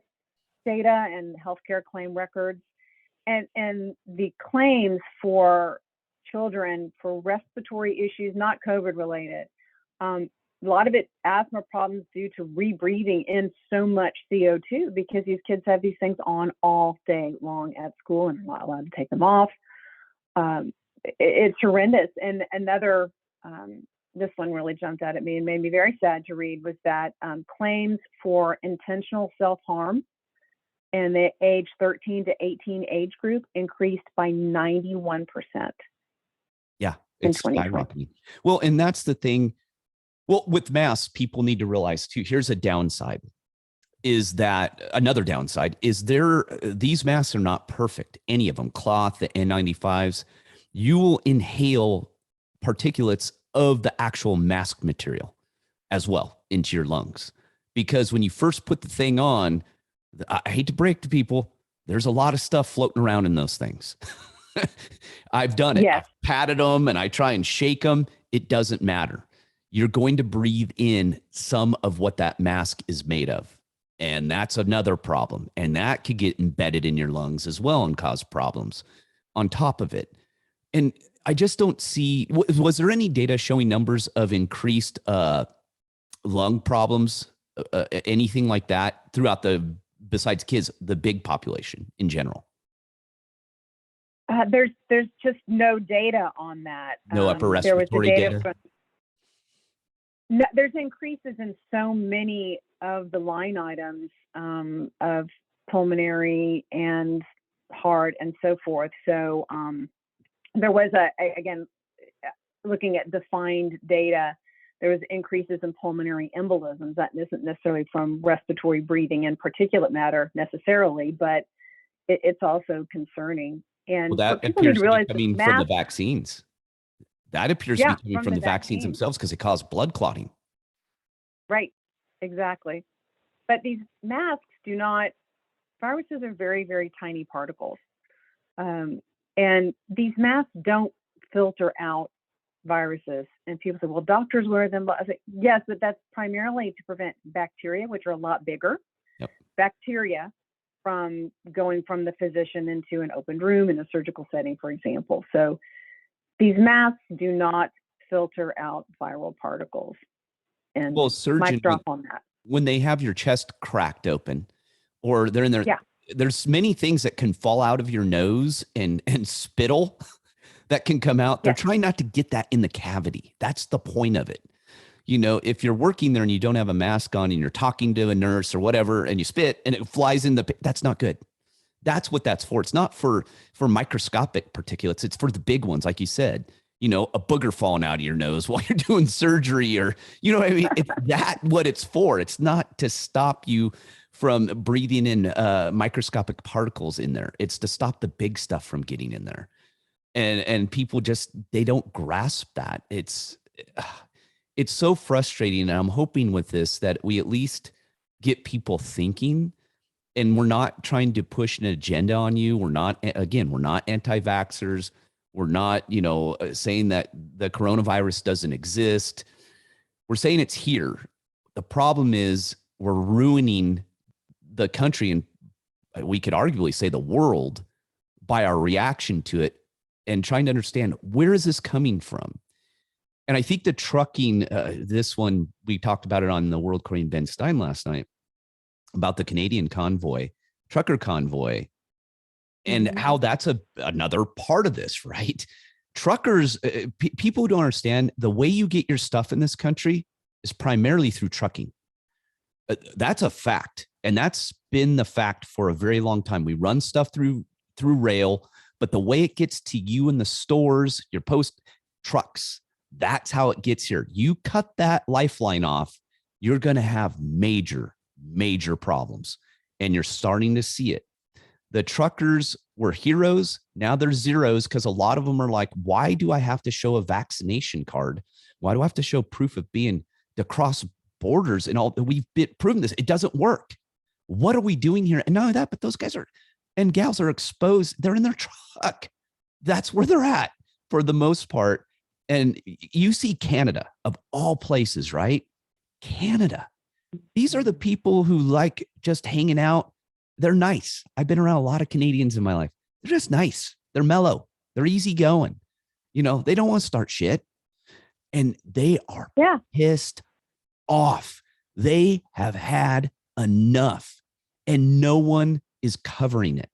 data and healthcare claim records, and the claims for children for respiratory issues, not COVID related. A lot of it asthma problems due to rebreathing in so much CO2 because these kids have these things on all day long at school and are not allowed to take them off. It's horrendous. And another, this one really jumped out at me and made me very sad to read, was that claims for intentional self-harm in the age 13 to 18 age group increased by 91%. Yeah, it's skyrocketing. Well, and that's the thing. Well, with masks, people need to realize too, here's a downside. Another downside is these masks are not perfect. Any of them, cloth, the N95s, you will inhale particulates of the actual mask material as well into your lungs. Because when you first put the thing on, I hate to break to people, there's a lot of stuff floating around in those things. I've done it. Yes. I've patted them and I try and shake them. It doesn't matter. You're going to breathe in some of what that mask is made of. And that's another problem. And that could get embedded in your lungs as well and cause problems on top of it. And I just don't see, was there any data showing numbers of increased lung problems, anything like that throughout besides kids, the big population in general? There's just no data on that. No upper respiratory data? No, there's increases in so many of the line items of pulmonary and heart and so forth. So there was again, looking at defined data, there was increases in pulmonary embolisms. That isn't necessarily from respiratory breathing and particulate matter necessarily, but it's also concerning. And that appears to be coming from the vaccines. That appears to be coming from the vaccines themselves because it caused blood clotting. Right, exactly. But these masks viruses are very, very tiny particles. And these masks don't filter out viruses. And people say, well, doctors wear them. I say, yes, but that's primarily to prevent bacteria, which are a lot bigger. Yep. bacteria from going from the physician into an open room in a surgical setting, for example. So these masks do not filter out viral particles. And Well, surgeon, mic drop on that. when they have your chest cracked open, or they're in there, Yeah. there's many things that can fall out of your nose and spittle that can come out. They're trying not to get that in the cavity. That's the point of it. You know, if you're working there and you don't have a mask on and you're talking to a nurse or whatever, and you spit and it flies in that's not good. That's what that's for. It's not for microscopic particulates. It's for the big ones. Like you said, you know, a booger falling out of your nose while you're doing surgery, or, you know what I mean? It's that what it's for. It's not to stop you from breathing in microscopic particles in there. It's to stop the big stuff from getting in there. And people just, they don't grasp that. It's so frustrating. And I'm hoping with this that we at least get people thinking, and we're not trying to push an agenda on you. We're not anti-vaxxers. We're not, you know, saying that the coronavirus doesn't exist. We're saying it's here. The problem is we're ruining the country, and we could arguably say the world, by our reaction to it and trying to understand, where is this coming from? And I think the trucking, this one, we talked about it on the World Korean Ben Stein last night, about the Canadian convoy, trucker convoy, and how that's another part of this, right? Truckers, people who don't understand, the way you get your stuff in this country is primarily through trucking. That's a fact. And that's been the fact for a very long time. We run stuff through rail, but the way it gets to you in the stores, your post, trucks, that's how it gets here. You cut that lifeline off, you're going to have major, major problems. And you're starting to see it. The truckers were heroes. Now they're zeros, because a lot of them are like, why do I have to show a vaccination card? Why do I have to show proof of being to cross borders and all? We've proven this. It doesn't work. What are we doing here? And not only that, but those guys and gals are exposed. They're in their truck. That's where they're at for the most part. And you see Canada, of all places, right? Canada. These are the people who like just hanging out. They're nice. I've been around a lot of Canadians in my life. They're just nice. They're mellow. They're easygoing. You know, they don't want to start shit. And they are pissed off. They have had enough, and no one is covering it.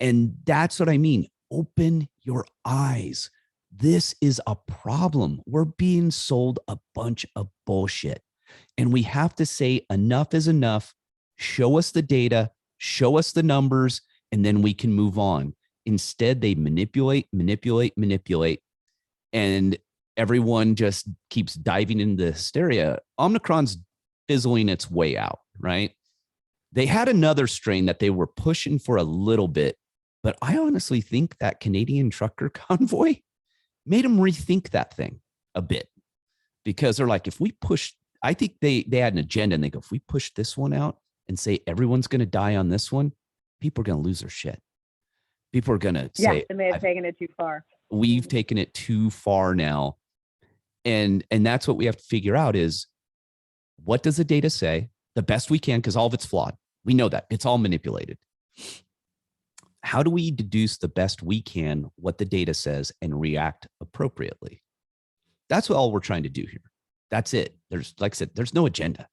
And that's what I mean. Open your eyes. This is a problem. We're being sold a bunch of bullshit. And we have to say enough is enough. Show us the data, show us the numbers, and then we can move on. Instead, they manipulate. And everyone just keeps diving into hysteria. Omicron's fizzling its way out, right? They had another strain that they were pushing for a little bit, but I honestly think that Canadian trucker convoy made them rethink that thing a bit, because they're like, if we push, I think they had an agenda, and they go, if we push this one out and say everyone's going to die on this one, people are going to lose their shit. People are going to say, they may have taken it too far. We've taken it too far now. And that's what we have to figure out is, what does the data say? The best we can, because all of it's flawed. We know that. It's all manipulated. How do we deduce the best we can what the data says and react appropriately? That's all we're trying to do here. That's it. There's, like I said, there's no agenda.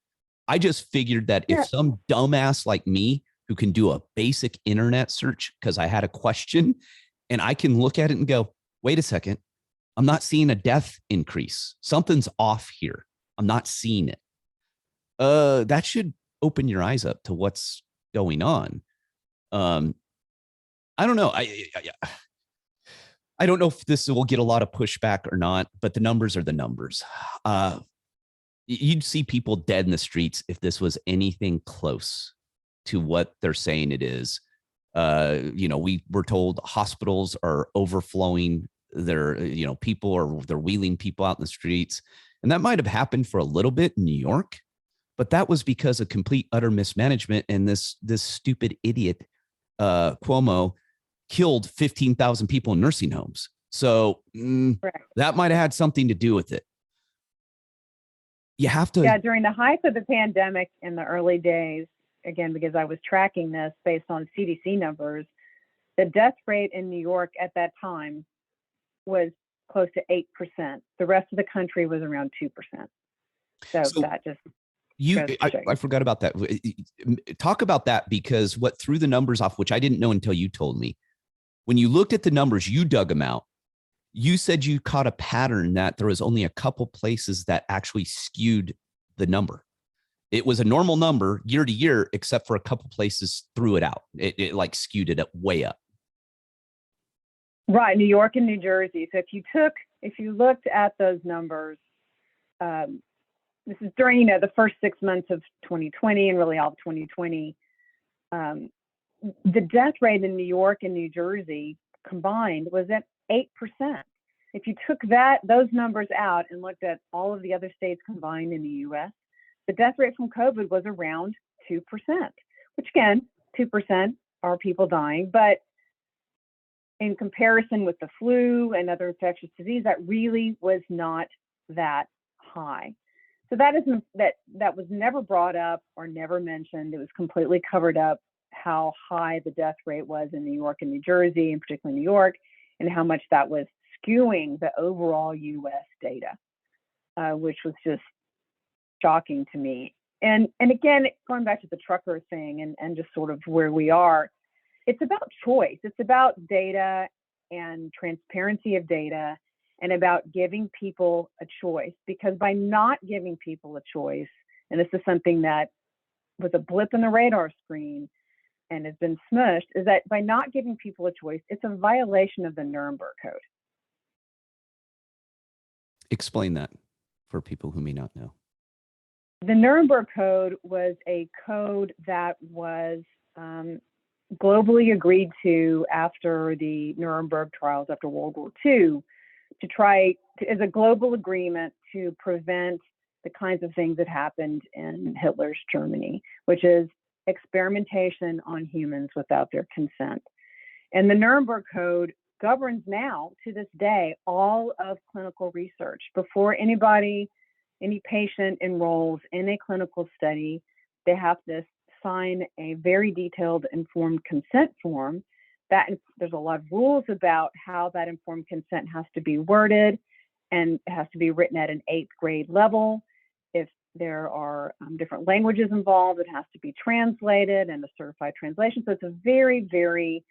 I just figured that if some dumbass like me, who can do a basic internet search because I had a question, and I can look at it and go, wait a second, I'm not seeing a death increase. Something's off here. I'm not seeing it. That should open your eyes up to what's going on. I don't know. I don't know if this will get a lot of pushback or not, but the numbers are the numbers. You'd see people dead in the streets if this was anything close to what they're saying it is. You know, we were told hospitals are overflowing. They're, you know, they're wheeling people out in the streets. And that might have happened for a little bit in New York, but that was because of complete, utter mismanagement. And this stupid idiot, Cuomo, killed 15,000 people in nursing homes. So that might have had something to do with it. You have to. Yeah, during the height of the pandemic in the early days, again, because I was tracking this based on CDC numbers, the death rate in New York at that time was close to 8%. The rest of the country was around 2%. So that just I forgot about that. Talk about that, because what threw the numbers off, which I didn't know until you told me, when you looked at the numbers, you dug them out. You said you caught a pattern that there was only a couple places that actually skewed the number. It was a normal number year to year, except for a couple places threw it out. It like skewed it way up. Right, New York and New Jersey. So if you looked at those numbers, this is during, the first 6 months of 2020 and really all of 2020, the death rate in New York and New Jersey combined was at 8%. If you took those numbers out and looked at all of the other states combined in the U.S., the death rate from COVID was around 2%, which again, 2% are people dying, but in comparison with the flu and other infectious disease, that really was not that high. So that was never brought up or never mentioned. It was completely covered up how high the death rate was in New York and New Jersey, and particularly New York, and how much that was skewing the overall U.S. data, which was just shocking to me. And again, going back to the trucker thing and just sort of where we are, it's about choice. It's about data and transparency of data, and about giving people a choice. Because by not giving people a choice, and this is something that was a blip in the radar screen and has been smushed, is that by not giving people a choice, it's a violation of the Nuremberg Code. Explain that for people who may not know. The Nuremberg Code was a code that was globally agreed to after the Nuremberg trials, after World War II, as a global agreement to prevent the kinds of things that happened in Hitler's Germany, which is experimentation on humans without their consent. And the Nuremberg Code governs now, to this day, all of clinical research. Before any patient enrolls in a clinical study, they have to sign a very detailed informed consent form. There's a lot of rules about how that informed consent has to be worded, and it has to be written at an 8th grade level. If there are different languages involved, it has to be translated and a certified translation. So it's a very, very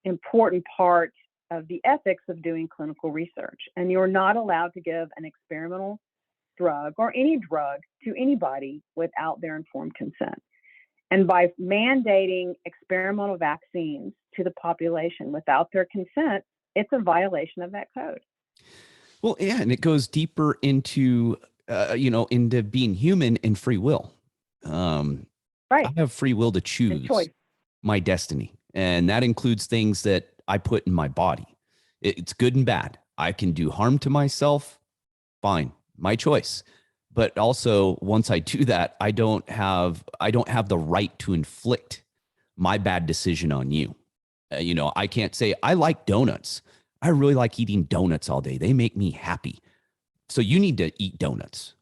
important part of the ethics of doing clinical research. And you're not allowed to give an experimental drug or any drug to anybody without their informed consent. And by mandating experimental vaccines to the population without their consent, it's a violation of that code. Well, yeah, and it goes deeper into, into being human and free will. Right. I have free will to choose my destiny. And that includes things that I put in my body. It's good and bad. I can do harm to myself. Fine. My choice. But also, once I do that, I don't have the right to inflict my bad decision on you. I can't say I like donuts. I really like eating donuts all day. They make me happy. So you need to eat donuts.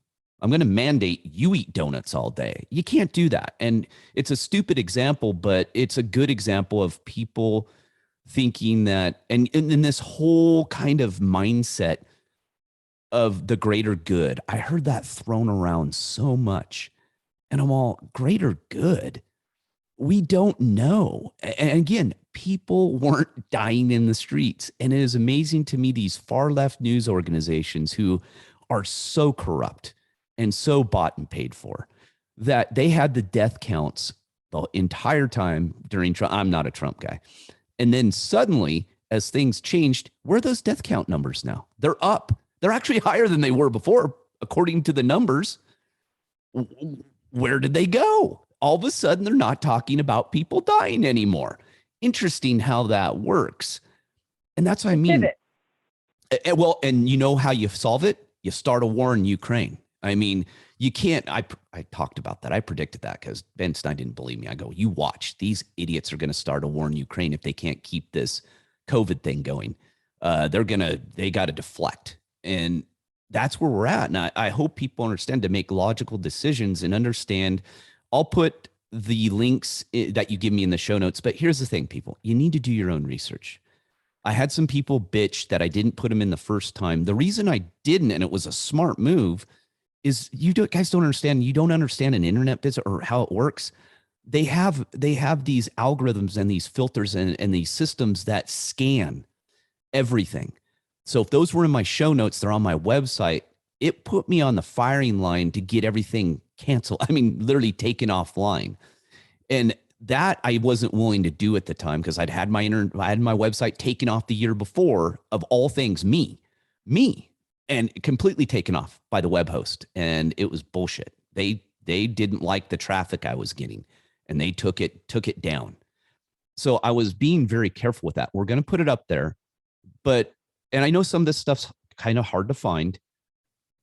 I'm going to mandate you eat donuts all day. You can't do that. And it's a stupid example, but it's a good example of people thinking that, and in this whole kind of mindset of the greater good. I heard that thrown around so much, and I'm all, greater good? We don't know. And again, people weren't dying in the streets. And it is amazing to me, these far left news organizations who are so corrupt and so bought and paid for, that they had the death counts the entire time during Trump. I'm not a Trump guy. And then suddenly, as things changed, where are those death count numbers now? They're up. They're actually higher than they were before, according to the numbers. Where did they go? All of a sudden, they're not talking about people dying anymore. Interesting how that works. And that's what I mean. Well, and you know how you solve it? You start a war in Ukraine. I mean, you can't, I talked about that. I predicted that because Ben Stein didn't believe me. I go, you watch, these idiots are going to start a war in Ukraine if they can't keep this COVID thing going. They got to deflect. And that's where we're at. And I hope people understand to make logical decisions and understand. I'll put the links that you give me in the show notes. But here's the thing, people, you need to do your own research. I had some people bitch that I didn't put them in the first time. The reason I didn't, and it was a smart move, is guys don't understand. You don't understand an internet business or how it works. They have these algorithms and these filters and these systems that scan everything. So if those were in my show notes, they're on my website. It put me on the firing line to get everything canceled. I mean, literally taken offline. And that I wasn't willing to do at the time because I had my website taken off the year before, of all things, me, and completely taken off by the web host. And it was bullshit. They didn't like the traffic I was getting, and they took it down. So I was being very careful with that. We're going to put it up there, and I know some of this stuff's kind of hard to find,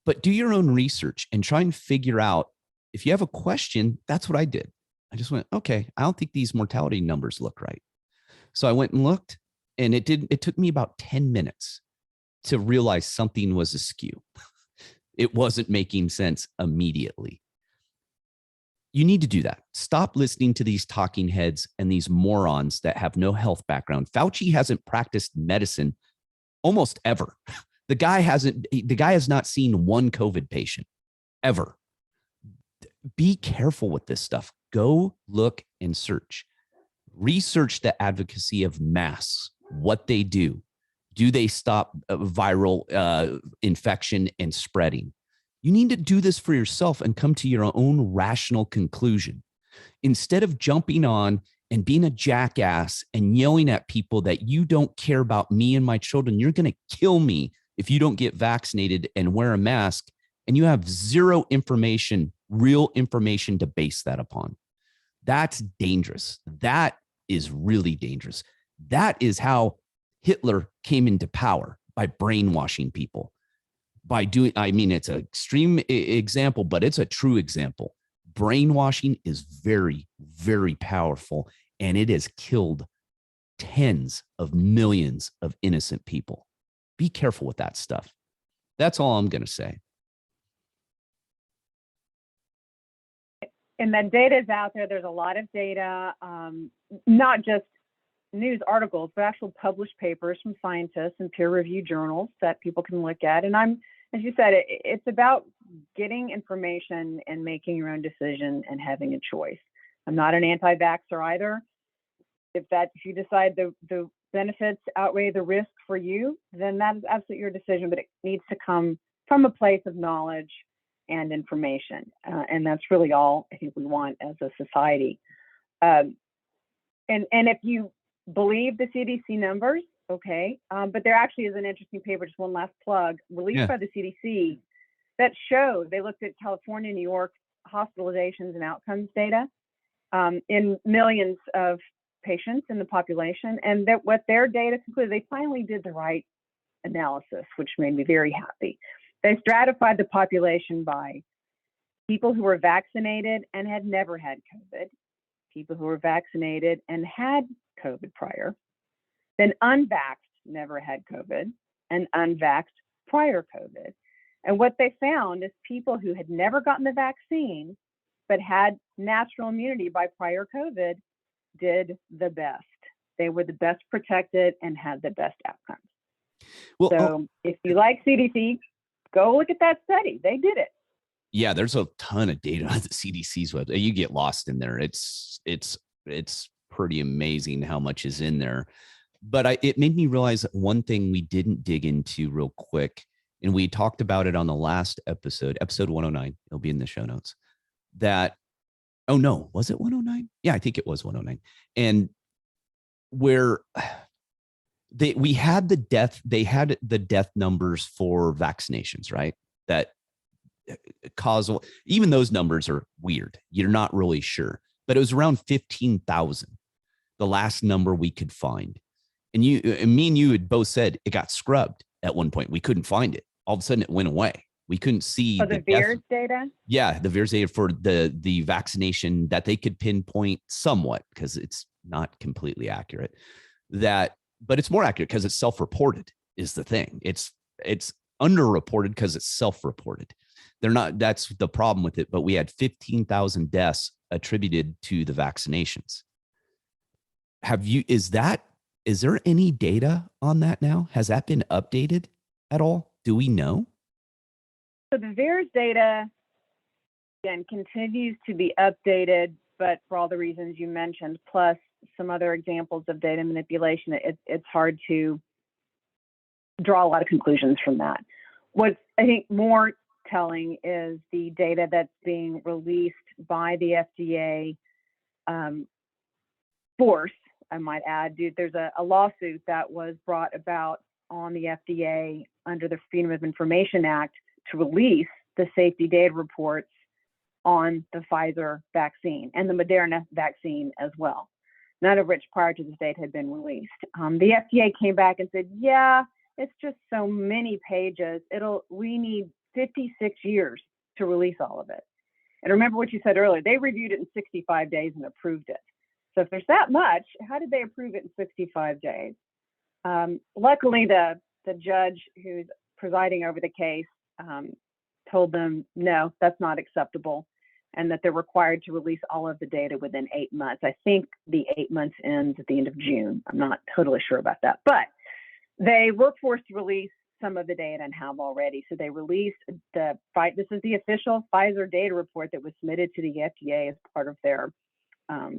but do your own research and try and figure out if you have a question. That's what I did. I just went, okay, I don't think these mortality numbers look right. So I went and looked, and it took me about 10 minutes to realize something was askew. It wasn't making sense immediately. You need to do that. Stop listening to these talking heads and these morons that have no health background. Fauci hasn't practiced medicine almost ever. The guy has not seen one COVID patient ever. Be careful with this stuff. Go look and search. Research the advocacy of masks, what they do. Do they stop viral infection and spreading? You need to do this for yourself and come to your own rational conclusion. Instead of jumping on and being a jackass and yelling at people that you don't care about me and my children, you're going to kill me if you don't get vaccinated and wear a mask, and you have zero information, real information to base that upon. That's dangerous. That is really dangerous. That is how Hitler came into power, by brainwashing people. It's an extreme example, but it's a true example. Brainwashing is very, very powerful, and it has killed tens of millions of innocent people. Be careful with that stuff. That's all I'm going to say. And that data is out there. There's a lot of data, not just news articles, but actual published papers from scientists and peer-reviewed journals that people can look at. And as you said, it's about getting information and making your own decision and having a choice. I'm not an anti-vaxxer either. If you decide the benefits outweigh the risk for you, then that is absolutely your decision, but it needs to come from a place of knowledge and information. And that's really all I think we want as a society. And if you believe the CDC numbers, okay, but there actually is an interesting paper, just one last plug, released by the CDC that showed, they looked at California, New York hospitalizations and outcomes data in millions of patients in the population, and that what their data concluded, they finally did the right analysis, which made me very happy. They stratified the population by people who were vaccinated and had never had COVID, people who were vaccinated and had COVID prior, then unvaxxed, never had COVID, and unvaxxed prior COVID. And what they found is people who had never gotten the vaccine but had natural immunity by prior COVID did the best. They were the best protected and had the best outcomes. Well, so if you like CDC, go look at that study. They did it. Yeah, there's a ton of data on the CDC's website. You get lost in there. It's pretty amazing how much is in there. But it made me realize one thing we didn't dig into real quick, and we talked about it on the last episode 109. It'll be in the show notes. Oh no, was it 109? Yeah, I think it was 109. And where they had the death numbers for vaccinations, right? That causal, even those numbers are weird. You're not really sure, but it was around 15,000, the last number we could find. And me and you had both said it got scrubbed at one point. We couldn't find it. All of a sudden it went away. We couldn't see the VAERS data. Yeah, the VAERS data for the vaccination that they could pinpoint somewhat, because it's not completely accurate. But it's more accurate because it's self-reported is the thing. It's underreported because it's self-reported. They're not, that's the problem with it. But we had 15,000 deaths attributed to the vaccinations. Is there any data on that now? Has that been updated at all? Do we know? So the VAERS data, again, continues to be updated, but for all the reasons you mentioned, plus some other examples of data manipulation, it's hard to draw a lot of conclusions from that. What's, I think, more telling is the data that's being released by the FDA force, I might add. There's a lawsuit that was brought about on the FDA under the Freedom of Information Act to release the safety data reports on the Pfizer vaccine and the Moderna vaccine as well, none of which prior to this date had been released. The FDA came back and said, yeah, it's just so many pages. We need 56 years to release all of it. And remember what you said earlier, they reviewed it in 65 days and approved it. So if there's that much, how did they approve it in 65 days? Luckily, the judge who's presiding over the case told them, no, that's not acceptable, and that they're required to release all of the data within 8 months. I think the 8 months ends at the end of June. I'm not totally sure about that, but they were forced to release some of the data and have already. So they released this is the official Pfizer data report that was submitted to the FDA as part of their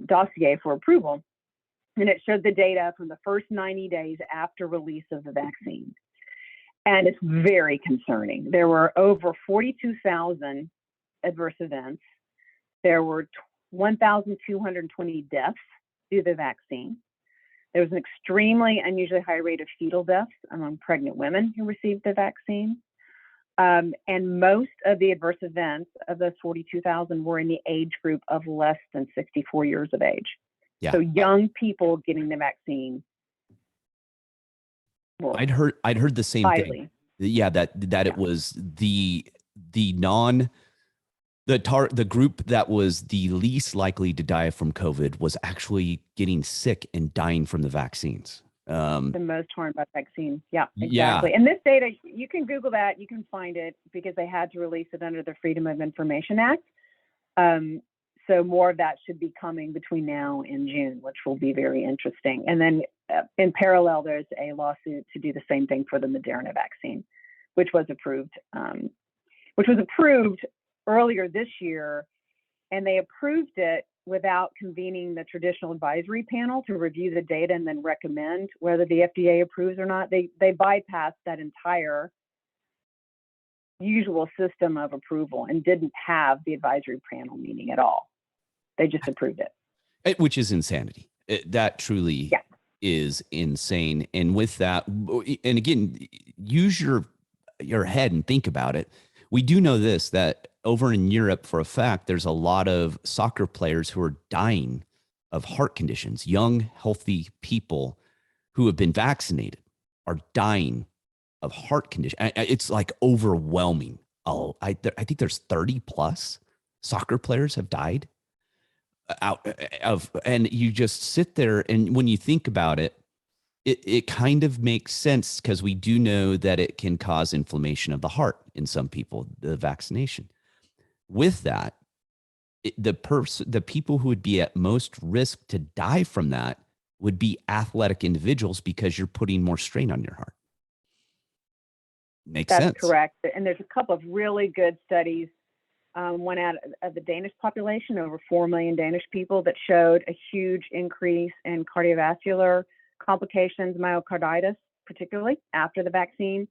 dossier for approval. And it showed the data from the first 90 days after release of the vaccine. And it's very concerning. There were over 42,000 adverse events. There were 1,220 deaths due to the vaccine. There was an extremely unusually high rate of fetal deaths among pregnant women who received the vaccine. And most of the adverse events of those 42,000 were in the age group of less than 64 years of age. Yeah. So young people getting the vaccine. I'd heard the same thing. Yeah, that it was the group that was the least likely to die from COVID was actually getting sick and dying from the vaccines. The most harmed by vaccine. Yeah, exactly. Yeah. And this data, you can Google that, you can find it because they had to release it under the Freedom of Information Act. So more of that should be coming between now and June, which will be very interesting. And then in parallel, there's a lawsuit to do the same thing for the Moderna vaccine, which was approved earlier this year. And they approved it without convening the traditional advisory panel to review the data and then recommend whether the FDA approves or not. They bypassed that entire usual system of approval and didn't have the advisory panel meeting at all. They just approved it. Which is insanity. That truly is insane. And with that, and again, use your head and think about it. We do know this, that over in Europe, for a fact, there's a lot of soccer players who are dying of heart conditions. Young, healthy people who have been vaccinated are dying of heart condition. It's like overwhelming. I think there's 30 plus soccer players have died out of, and you just sit there and when you think about it, it kind of makes sense because we do know that it can cause inflammation of the heart in some people, the vaccination. With that, the people who would be at most risk to die from that would be athletic individuals because you're putting more strain on your heart. Makes sense. That's correct. And there's a couple of really good studies. One out of the Danish population, over 4 million Danish people, that showed a huge increase in cardiovascular complications, myocarditis, particularly after the vaccine.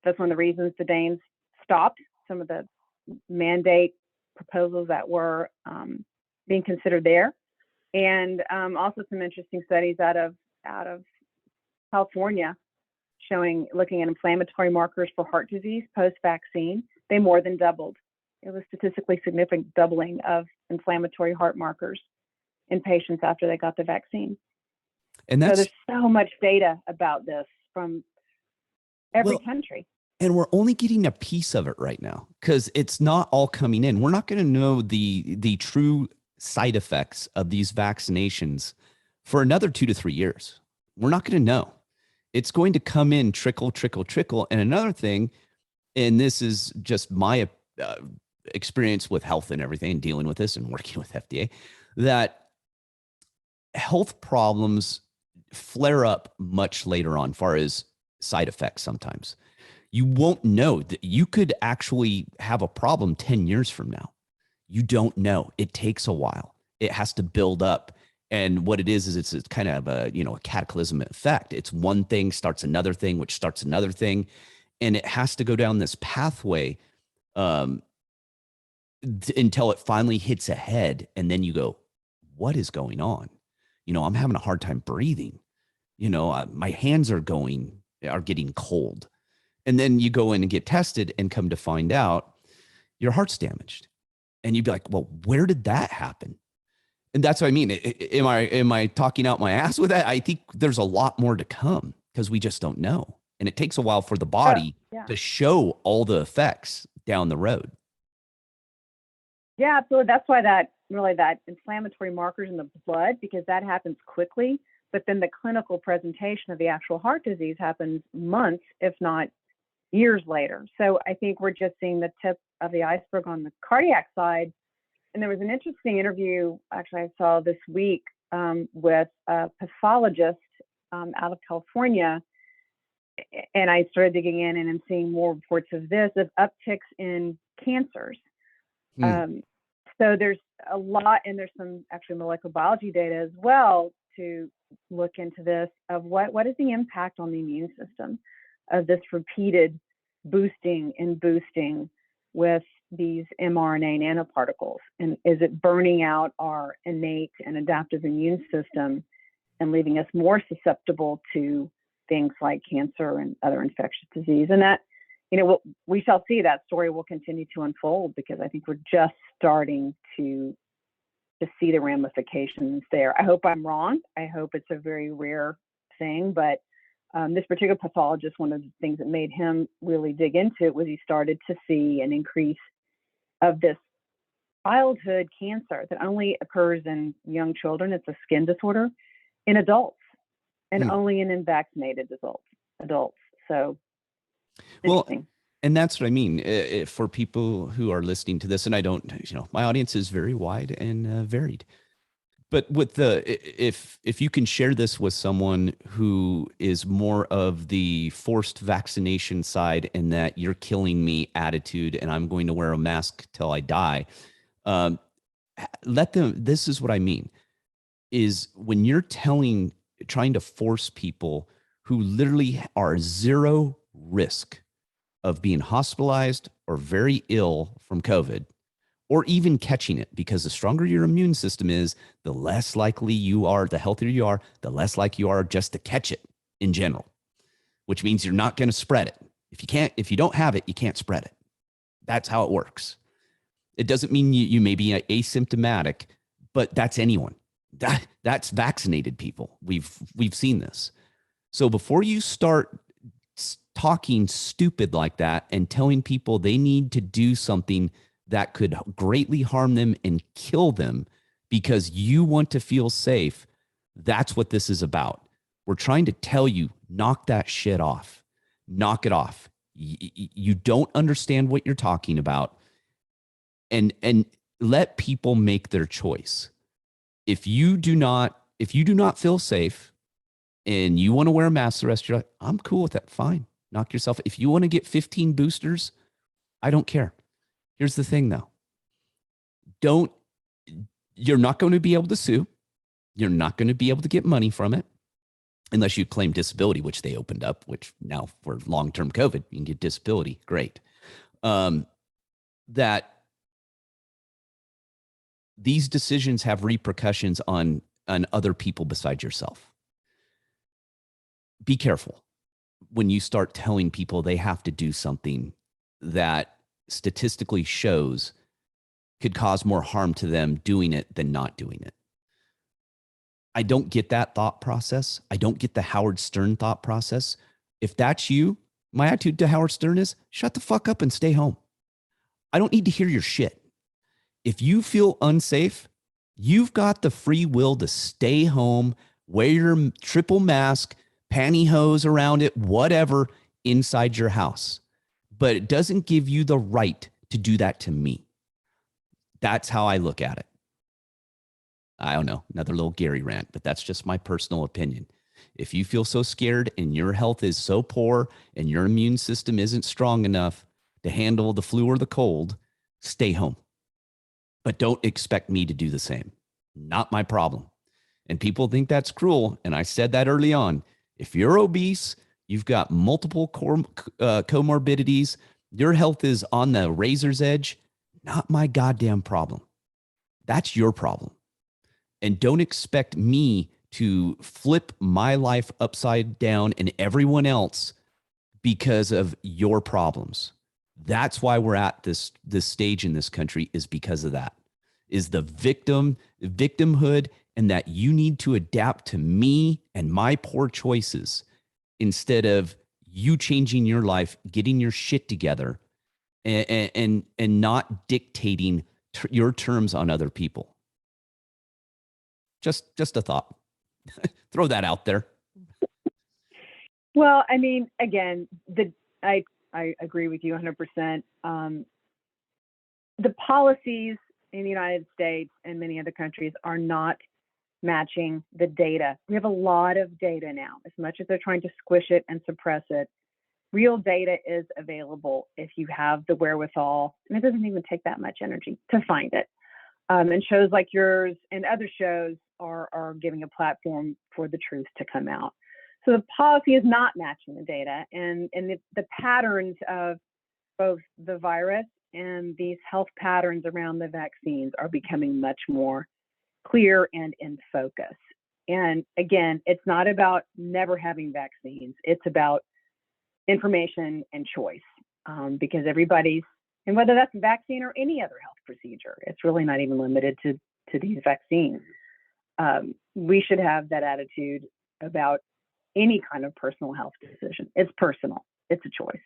That's one of the reasons the Danes stopped some of the mandate proposals that were being considered there. And also some interesting studies out of California looking at inflammatory markers for heart disease post-vaccine. They more than doubled. It was statistically significant doubling of inflammatory heart markers in patients after they got the vaccine. And so there's so much data about this from every country. And we're only getting a piece of it right now because it's not all coming in. We're not going to know the true side effects of these vaccinations for another 2 to 3 years. We're not going to know. It's going to come in trickle, trickle, trickle. And another thing, and this is just my experience with health and everything, and dealing with this and working with FDA, that health problems flare up much later on, far as side effects. Sometimes you won't know that you could actually have a problem 10 years from now. You don't know. It takes a while. It has to build up. And what it is it's kind of a cataclysmic effect. It's one thing starts another thing, which starts another thing. And it has to go down this pathway until it finally hits a head. And then you go, what is going on? I'm having a hard time breathing. My hands are getting cold. And then you go in and get tested and come to find out your heart's damaged. And you'd be like, well, where did that happen? And that's what I mean. Am I talking out my ass with that? I think there's a lot more to come because we just don't know. And it takes a while for the body to show all the effects down the road. Yeah, absolutely. That's why that inflammatory markers in the blood, because that happens quickly, but then the clinical presentation of the actual heart disease happens months, if not years later. So I think we're just seeing the tip of the iceberg on the cardiac side. And there was an interesting interview, actually, I saw this week with a pathologist out of California. And I started digging in and I'm seeing more reports of upticks in cancers. So there's a lot, and there's some actually molecular biology data as well to look into this of what is the impact on the immune system of this repeated boosting with these mRNA nanoparticles, and is it burning out our innate and adaptive immune system and leaving us more susceptible to things like cancer and other infectious disease? And that, we shall see. That story will continue to unfold, because I think we're just starting to see the ramifications there. I hope I'm wrong. I hope it's a very rare thing, but this particular pathologist, one of the things that made him really dig into it was he started to see an increase of this childhood cancer that only occurs in young children. It's a skin disorder in adults, and only in unvaccinated adults. So, interesting. And that's what I mean. For people who are listening to this, and I don't, my audience is very wide and varied. But with if you can share this with someone who is more of the forced vaccination side, and that you're killing me attitude, and I'm going to wear a mask till I die, let them. This is what I mean: is when you're trying to force people who literally are zero risk of being hospitalized or very ill from COVID, or even catching it, because the stronger your immune system is, the less likely you are, the healthier you are, the less likely you are just to catch it in general, which means you're not going to spread it. If you don't have it, you can't spread it. That's how it works. It doesn't mean you may be asymptomatic, but that's anyone. That's vaccinated people. We've seen this. So before you start talking stupid like that and telling people they need to do something that could greatly harm them and kill them because you want to feel safe, that's what this is about. We're trying to tell you, knock that shit off. Knock it off. You don't understand what you're talking about, and let people make their choice. If you do not feel safe and you want to wear a mask the rest of your life, I'm cool with that. Fine. Knock yourself. If you want to get 15 boosters, I don't care. Here's the thing though. You're not going to be able to sue. You're not going to be able to get money from it unless you claim disability, which they opened up, which now for long-term COVID, you can get disability. Great. That these decisions have repercussions on other people besides yourself. Be careful when you start telling people they have to do something that statistically shows could cause more harm to them doing it than not doing it. I don't get that thought process. I don't get the Howard Stern thought process. If that's you, my attitude to Howard Stern is shut the fuck up and stay home. I don't need to hear your shit. If you feel unsafe, you've got the free will to stay home, wear your triple mask, pantyhose around it, whatever, inside your house. But it doesn't give you the right to do that to me. That's how I look at it. I don't know, another little Gary rant, but that's just my personal opinion. If you feel so scared and your health is so poor and your immune system isn't strong enough to handle the flu or the cold, stay home. But don't expect me to do the same. Not my problem. And people think that's cruel. And I said that early on. If you're obese, you've got multiple comorbidities, your health is on the razor's edge, not my goddamn problem. That's your problem. And don't expect me to flip my life upside down and everyone else because of your problems. That's why we're at this stage in this country, is because of that, is the victimhood, and that you need to adapt to me and my poor choices instead of you changing your life, getting your shit together, and not dictating your terms on other people. Just a thought. Throw that out there. Well, I mean, again, I agree with you 100%. The policies in the United States and many other countries are not matching the data. We have a lot of data now. As much as they're trying to squish it and suppress it, real data is available if you have the wherewithal, and it doesn't even take that much energy to find it. And shows like yours and other shows are giving a platform for the truth to come out. So the policy is not matching the data, and the patterns of both the virus and these health patterns around the vaccines are becoming much more clear and in focus. And again, it's not about never having vaccines. It's about information and choice, because everybody's, and whether that's a vaccine or any other health procedure, it's really not even limited to these vaccines. We should have that attitude about any kind of personal health decision. It's personal. It's a choice.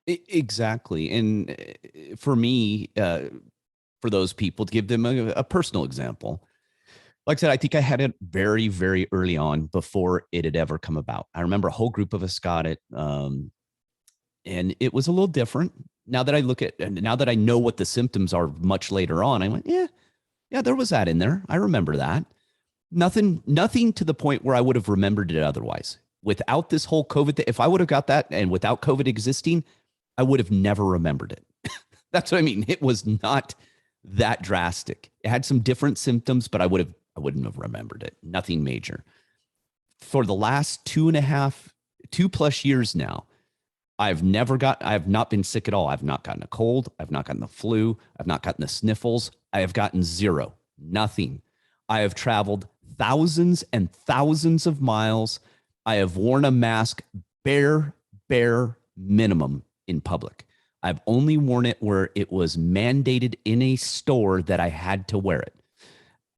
Exactly. And for me, for those people, to give them a personal example, like I said, I think I had it very, very early on before it had ever come about. I remember a whole group of us got it. And it was a little different. Now that I look at, and now that I know what the symptoms are much later on, I went, yeah, there was that in there. I remember that. Nothing to the point where I would have remembered it otherwise. Without this whole COVID, if I would have got that and without COVID existing, I would have never remembered it. That's what I mean. It was not that drastic. It had some different symptoms, but I wouldn't have remembered it. Nothing major. For the last 2+ years now, I have not been sick at all. I've not gotten a cold. I've not gotten the flu. I've not gotten the sniffles. I have gotten zero, nothing. I have traveled thousands and thousands of miles. I have worn a mask bare minimum in public. I've only worn it where it was mandated in a store that I had to wear it.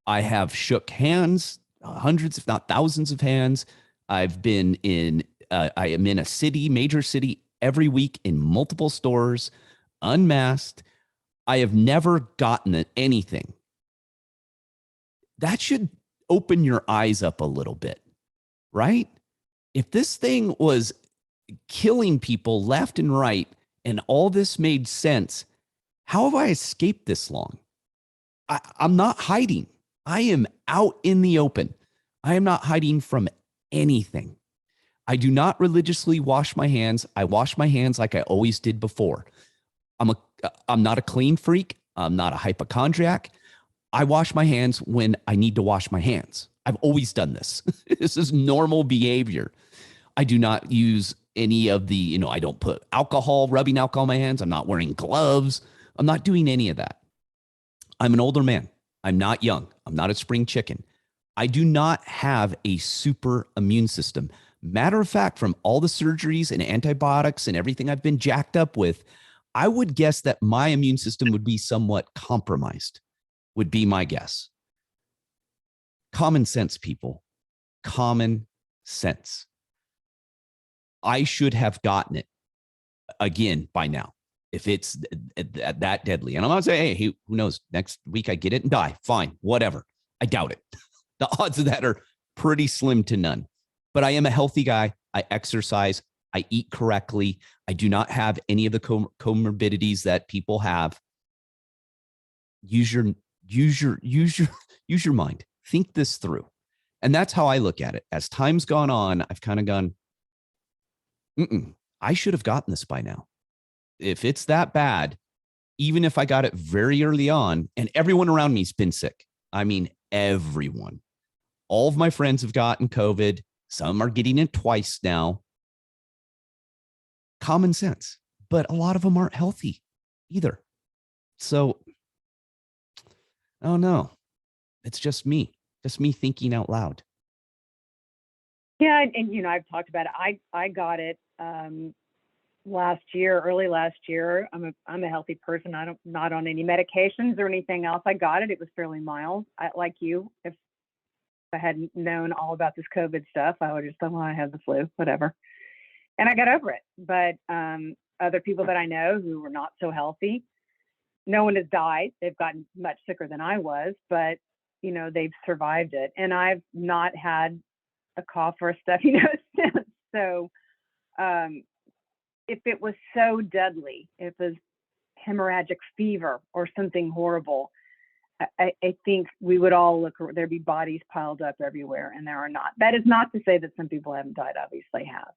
I have shook hands, hundreds, if not thousands of hands. I've been in, I am in a major city every week in multiple stores, unmasked. I have never gotten anything. That should open your eyes up a little bit, right? If this thing was killing people left and right and all this made sense, how have I escaped this long? I'm not hiding. I am out in the open. I am not hiding from anything. I do not religiously wash my hands. I wash my hands like I always did before. I'm not a clean freak. I'm not a hypochondriac. I wash my hands when I need to wash my hands. I've always done this. This is normal behavior. I do not use any of the, I don't put rubbing alcohol in my hands. I'm not wearing gloves. I'm not doing any of that. I'm an older man. I'm not young. I'm not a spring chicken. I do not have a super immune system. Matter of fact, from all the surgeries and antibiotics and everything I've been jacked up with, I would guess that my immune system would be somewhat compromised, would be my guess. Common sense, people. Common sense. I should have gotten it again by now if it's that deadly. And I'm not saying, hey, who knows? Next week I get it and die. Fine, whatever. I doubt it. The odds of that are pretty slim to none. But I am a healthy guy. I exercise. I eat correctly. I do not have any of the comorbidities that people have. Use your mind. Think this through. And that's how I look at it. As time's gone on, I've kind of gone, I should have gotten this by now. If it's that bad, even if I got it very early on, and everyone around me's been sick. I mean, everyone. All of my friends have gotten COVID. Some are getting it twice now. Common sense, but a lot of them aren't healthy either. So, oh no, it's just me thinking out loud. Yeah, and I've talked about it. I got it early last year. I'm a healthy person. Not on any medications or anything else. I got it. It was fairly mild. Like you, if I hadn't known all about this COVID stuff, I would just thought, well, I have the flu, whatever. And I got over it. But other people that I know who were not so healthy, no one has died. They've gotten much sicker than I was, but they've survived it. And I've not had a cough or a stuffy nose since. So if it was so deadly, if it was hemorrhagic fever or something horrible, I think we would all there'd be bodies piled up everywhere, and there are not. That is not to say that some people haven't died, obviously have.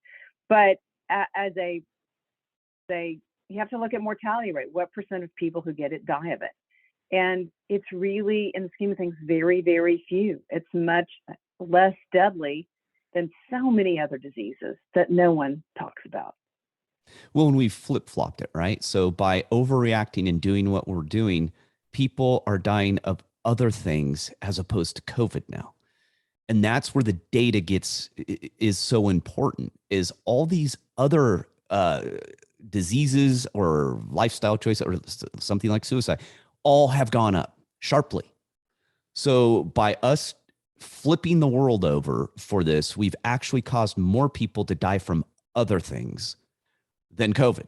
But you have to look at mortality rate. What percent of people who get it die of it? And it's really, in the scheme of things, very, very few. It's much less deadly than so many other diseases that no one talks about. Well, when we flip-flopped it, right? So by overreacting and doing what we're doing, people are dying of other things as opposed to COVID now. And that's where the data is so important, is all these other diseases or lifestyle choice or something like suicide all have gone up sharply. So by us flipping the world over for this, we've actually caused more people to die from other things than COVID,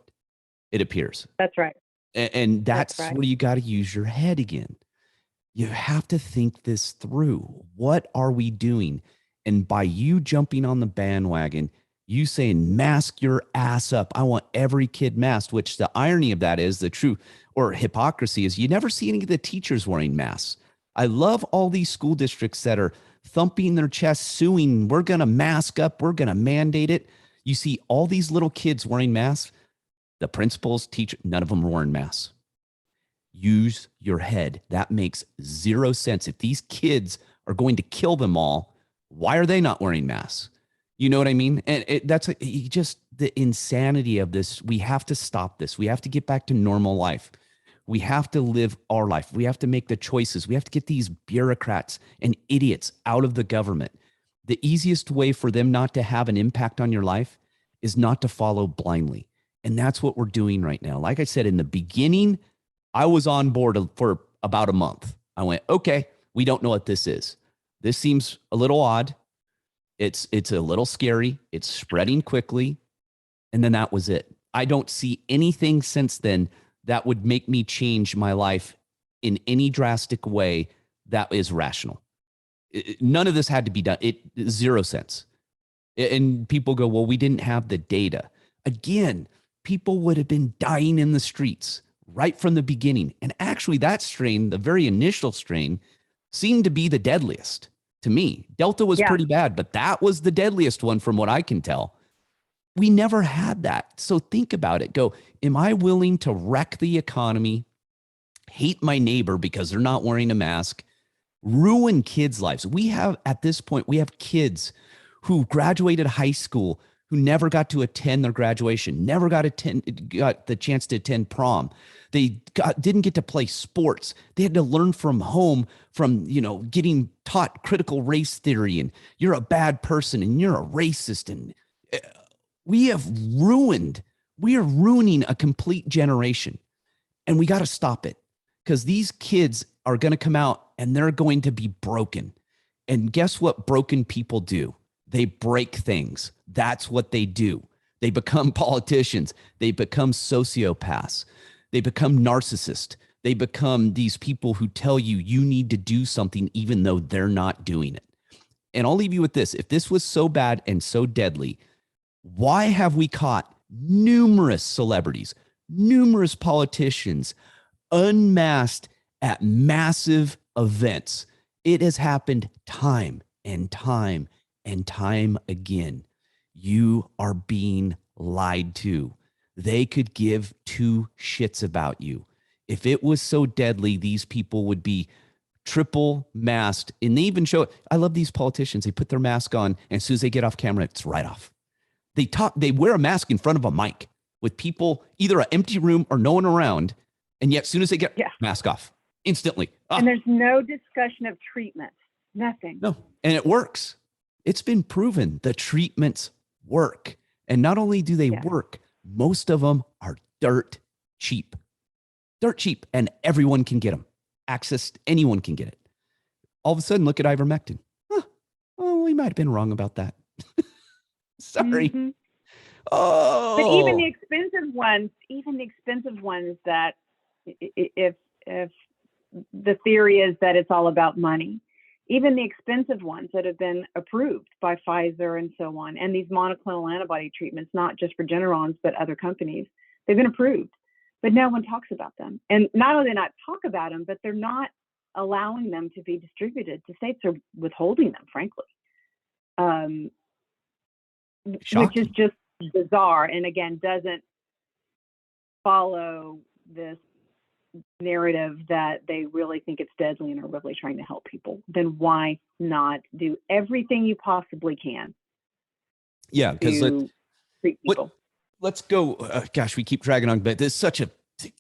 it appears. That's right. And that's right. where you got to use your head again. You have to think this through. What are we doing? And by you jumping on the bandwagon, you saying, mask your ass up. I want every kid masked, which the irony of that is the true or hypocrisy is you never see any of the teachers wearing masks. I love all these school districts that are thumping their chests, suing, we're going to mask up, we're going to mandate it. You see all these little kids wearing masks. The principals, teachers, none of them are wearing masks. Use your head. That makes zero sense. If these kids are going to kill them all, why are they not wearing masks? You know what I mean? And that's just the insanity of this. We have to stop this. We have to get back to normal life. We have to live our life. We have to make the choices. We have to get these bureaucrats and idiots out of the government. The easiest way for them not to have an impact on your life is not to follow blindly. And that's what we're doing right now. Like I said, in the beginning, I was on board for about a month. I went, okay, we don't know what this is. This seems a little odd. It's a little scary. It's spreading quickly. And then that was it. I don't see anything since then that would make me change my life in any drastic way that is rational. None of this had to be done. Zero sense. And people go, well, we didn't have the data. Again, people would have been dying in the streets right from the beginning. And actually that strain, the very initial strain, seemed to be the deadliest to me. Delta was pretty bad, but that was the deadliest one from what I can tell. We never had that. So think about it. Go, am I willing to wreck the economy, hate my neighbor because they're not wearing a mask, ruin kids' lives? We have, at this point, we have kids who graduated high school who never got to attend their graduation, never got the chance to attend prom. They didn't get to play sports. They had to learn from home, from getting taught critical race theory, and you're a bad person and you're a racist. And we are ruining a complete generation, and we got to stop it, because these kids are going to come out and they're going to be broken. And guess what broken people do? They break things. That's what they do. They become politicians. They become sociopaths. They become narcissists. They become these people who tell you you need to do something even though they're not doing it. And I'll leave you with this. If this was so bad and so deadly, Why have we caught numerous celebrities, numerous politicians unmasked at massive events? It has happened time and time and time again. You are being lied to. They could give two shits about you. If it was so deadly, these people would be triple masked. And they even show it. I love these politicians. They put their mask on, and as soon as they get off camera, it's right off. They wear a mask in front of a mic with people, either an empty room or no one around. And yet as soon as they get mask off, instantly. And there's no discussion of treatment, nothing. No, and it works. It's been proven the treatments work. And not only do they work, most of them are dirt cheap. Dirt cheap, and everyone can get them. Anyone can get it. All of a sudden, look at ivermectin. Oh, we might have been wrong about that. Sorry. Mm-hmm. Oh. But even the expensive ones that if the theory is that it's all about money, even the expensive ones that have been approved by Pfizer and so on, and these monoclonal antibody treatments, not just for Regeneron's, but other companies, they've been approved, but no one talks about them. And not only not talk about them, but they're not allowing them to be distributed. The states are withholding them, frankly. Which is just bizarre, and again, doesn't follow this narrative that they really think it's deadly and are really trying to help people. Then why not do everything you possibly can? Yeah, because treat people. Let's go. Gosh, we keep dragging on, but this is such a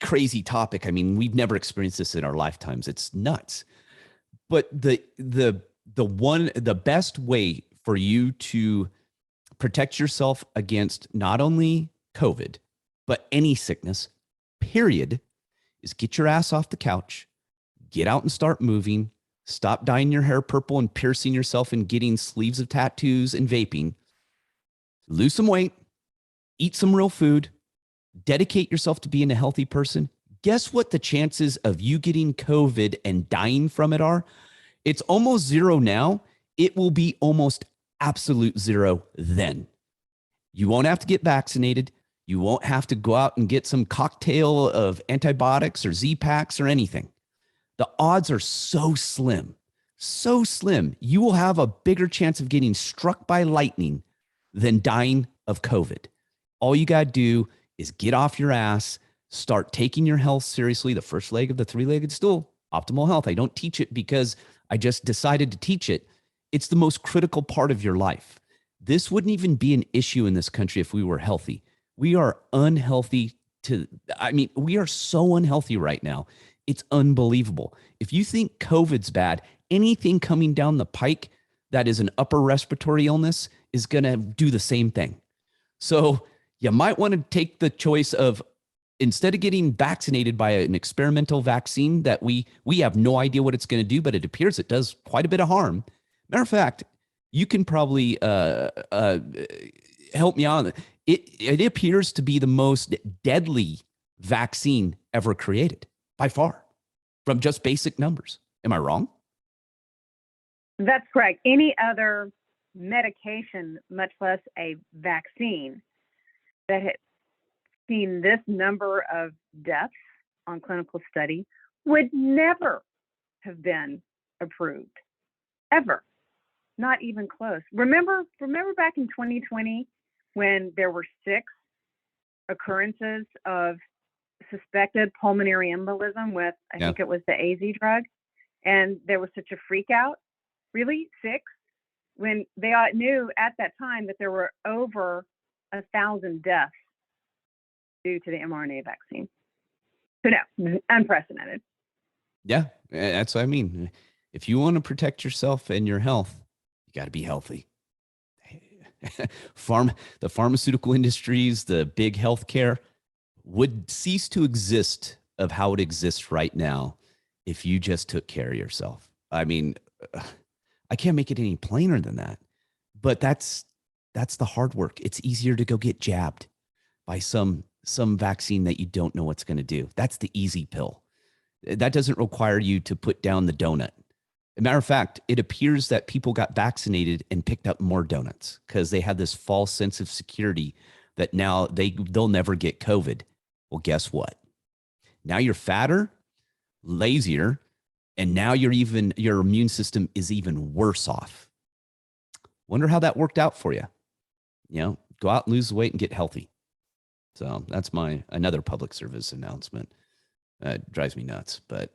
crazy topic. I mean, we've never experienced this in our lifetimes. It's nuts. But the best way for you to protect yourself against not only COVID, but any sickness, period, is get your ass off the couch, get out and start moving, stop dyeing your hair purple and piercing yourself and getting sleeves of tattoos and vaping, lose some weight, eat some real food, dedicate yourself to being a healthy person. Guess what the chances of you getting COVID and dying from it are? It's almost zero now. It will be almost absolute zero then. You won't have to get vaccinated. You won't have to go out and get some cocktail of antibiotics or Z-Packs or anything. The odds are so slim, so slim. You will have a bigger chance of getting struck by lightning than dying of COVID. All you got to do is get off your ass, start taking your health seriously. The first leg of the three-legged stool, optimal health. I don't teach it because I just decided to teach it. It's the most critical part of your life. This wouldn't even be an issue in this country if we were healthy. We are unhealthy we are so unhealthy right now. It's unbelievable. If you think COVID's bad, anything coming down the pike that is an upper respiratory illness is going to do the same thing. So you might want to take the choice of, instead of getting vaccinated by an experimental vaccine that we have no idea what it's going to do, but it appears it does quite a bit of harm. Matter of fact, you can probably help me on. It appears to be the most deadly vaccine ever created by far, from just basic numbers. Am I wrong? That's correct. Any other medication, much less a vaccine, that had seen this number of deaths on clinical study would never have been approved, ever. Not even close. Remember back in 2020 when there were 6 occurrences of suspected pulmonary embolism with, I think it was the AZ drug, and there was such a freak out. Really? 6? When they knew at that time that there were over 1,000 deaths due to the mRNA vaccine. So no, unprecedented. Yeah, that's what I mean. If you want to protect yourself and your health, you got to be healthy. The pharmaceutical industries, the big healthcare would cease to exist of how it exists right now if you just took care of yourself. I mean, I can't make it any plainer than that. But that's the hard work. It's easier to go get jabbed by some vaccine that you don't know what's going to do. That's the easy pill. That doesn't require you to put down the donut. As a matter of fact, it appears that people got vaccinated and picked up more donuts because they had this false sense of security that now they'll never get COVID. Well, guess what? Now you're fatter, lazier, and now your immune system is even worse off. Wonder how that worked out for you. Go out and lose weight and get healthy. So that's another public service announcement. Drives me nuts, but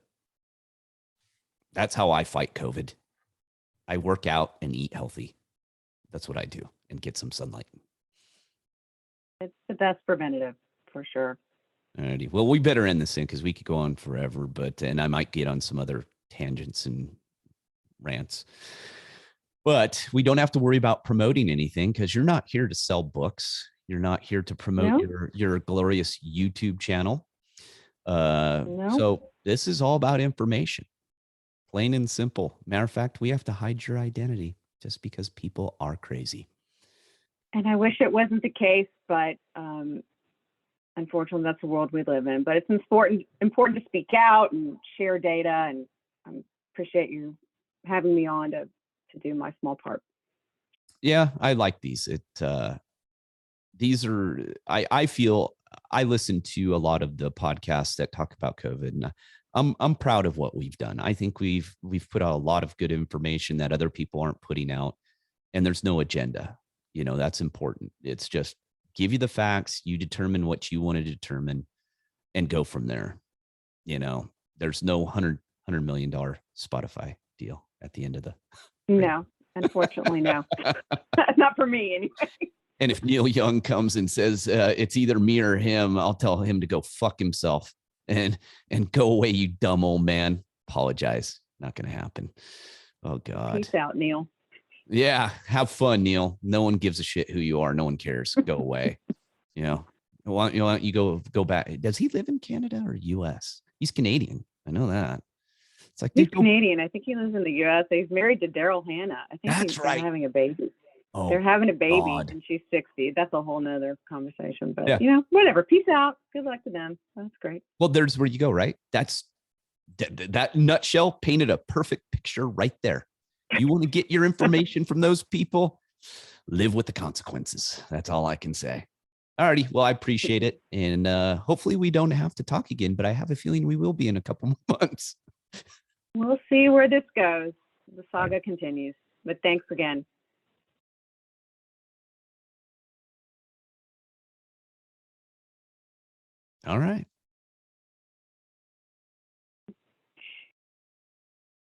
that's how I fight COVID. I work out and eat healthy. That's what I do, and get some sunlight. It's the best preventative for sure. Alrighty. Well, we better end this thing because we could go on forever, and I might get on some other tangents and rants. But we don't have to worry about promoting anything because you're not here to sell books. You're not here to promote your glorious YouTube channel. So this is all about information, plain and simple. Matter of fact, we have to hide your identity just because people are crazy. And I wish it wasn't the case, but unfortunately, that's the world we live in. But it's important to speak out and share data, and I appreciate you having me on to do my small part. Yeah, I like these. These are, I feel, I listen to a lot of the podcasts that talk about COVID, and I'm proud of what we've done. I think we've put out a lot of good information that other people aren't putting out, and there's no agenda. That's important. It's just give you the facts, you determine what you want to determine, and go from there. There's no $100 million Spotify deal at the end of the. No, unfortunately, no. Not for me, anyway. And if Neil Young comes and says it's either me or him, I'll tell him to go fuck himself and go away, you dumb old man. Apologize. Not going to happen. Oh, God. Peace out, Neil. Yeah. Have fun, Neil. No one gives a shit who you are. No one cares. Go away. Why don't you go back? Does he live in Canada or US? He's Canadian. I know that. It's like, he's Canadian. I think he lives in the US. He's married to Daryl Hannah. I think he's right. Having a baby. Oh, they're having a baby, God. And she's 60. That's a whole nother conversation. But whatever. Peace out. Good luck to them. That's great. Well, there's where you go, right? That's that nutshell painted a perfect picture right there. You want to get your information from those people, live with the consequences. That's all I can say. Alrighty. Well, I appreciate it. And hopefully we don't have to talk again, but I have a feeling we will be in a couple more months. We'll see where this goes. The saga continues. But thanks again. All right.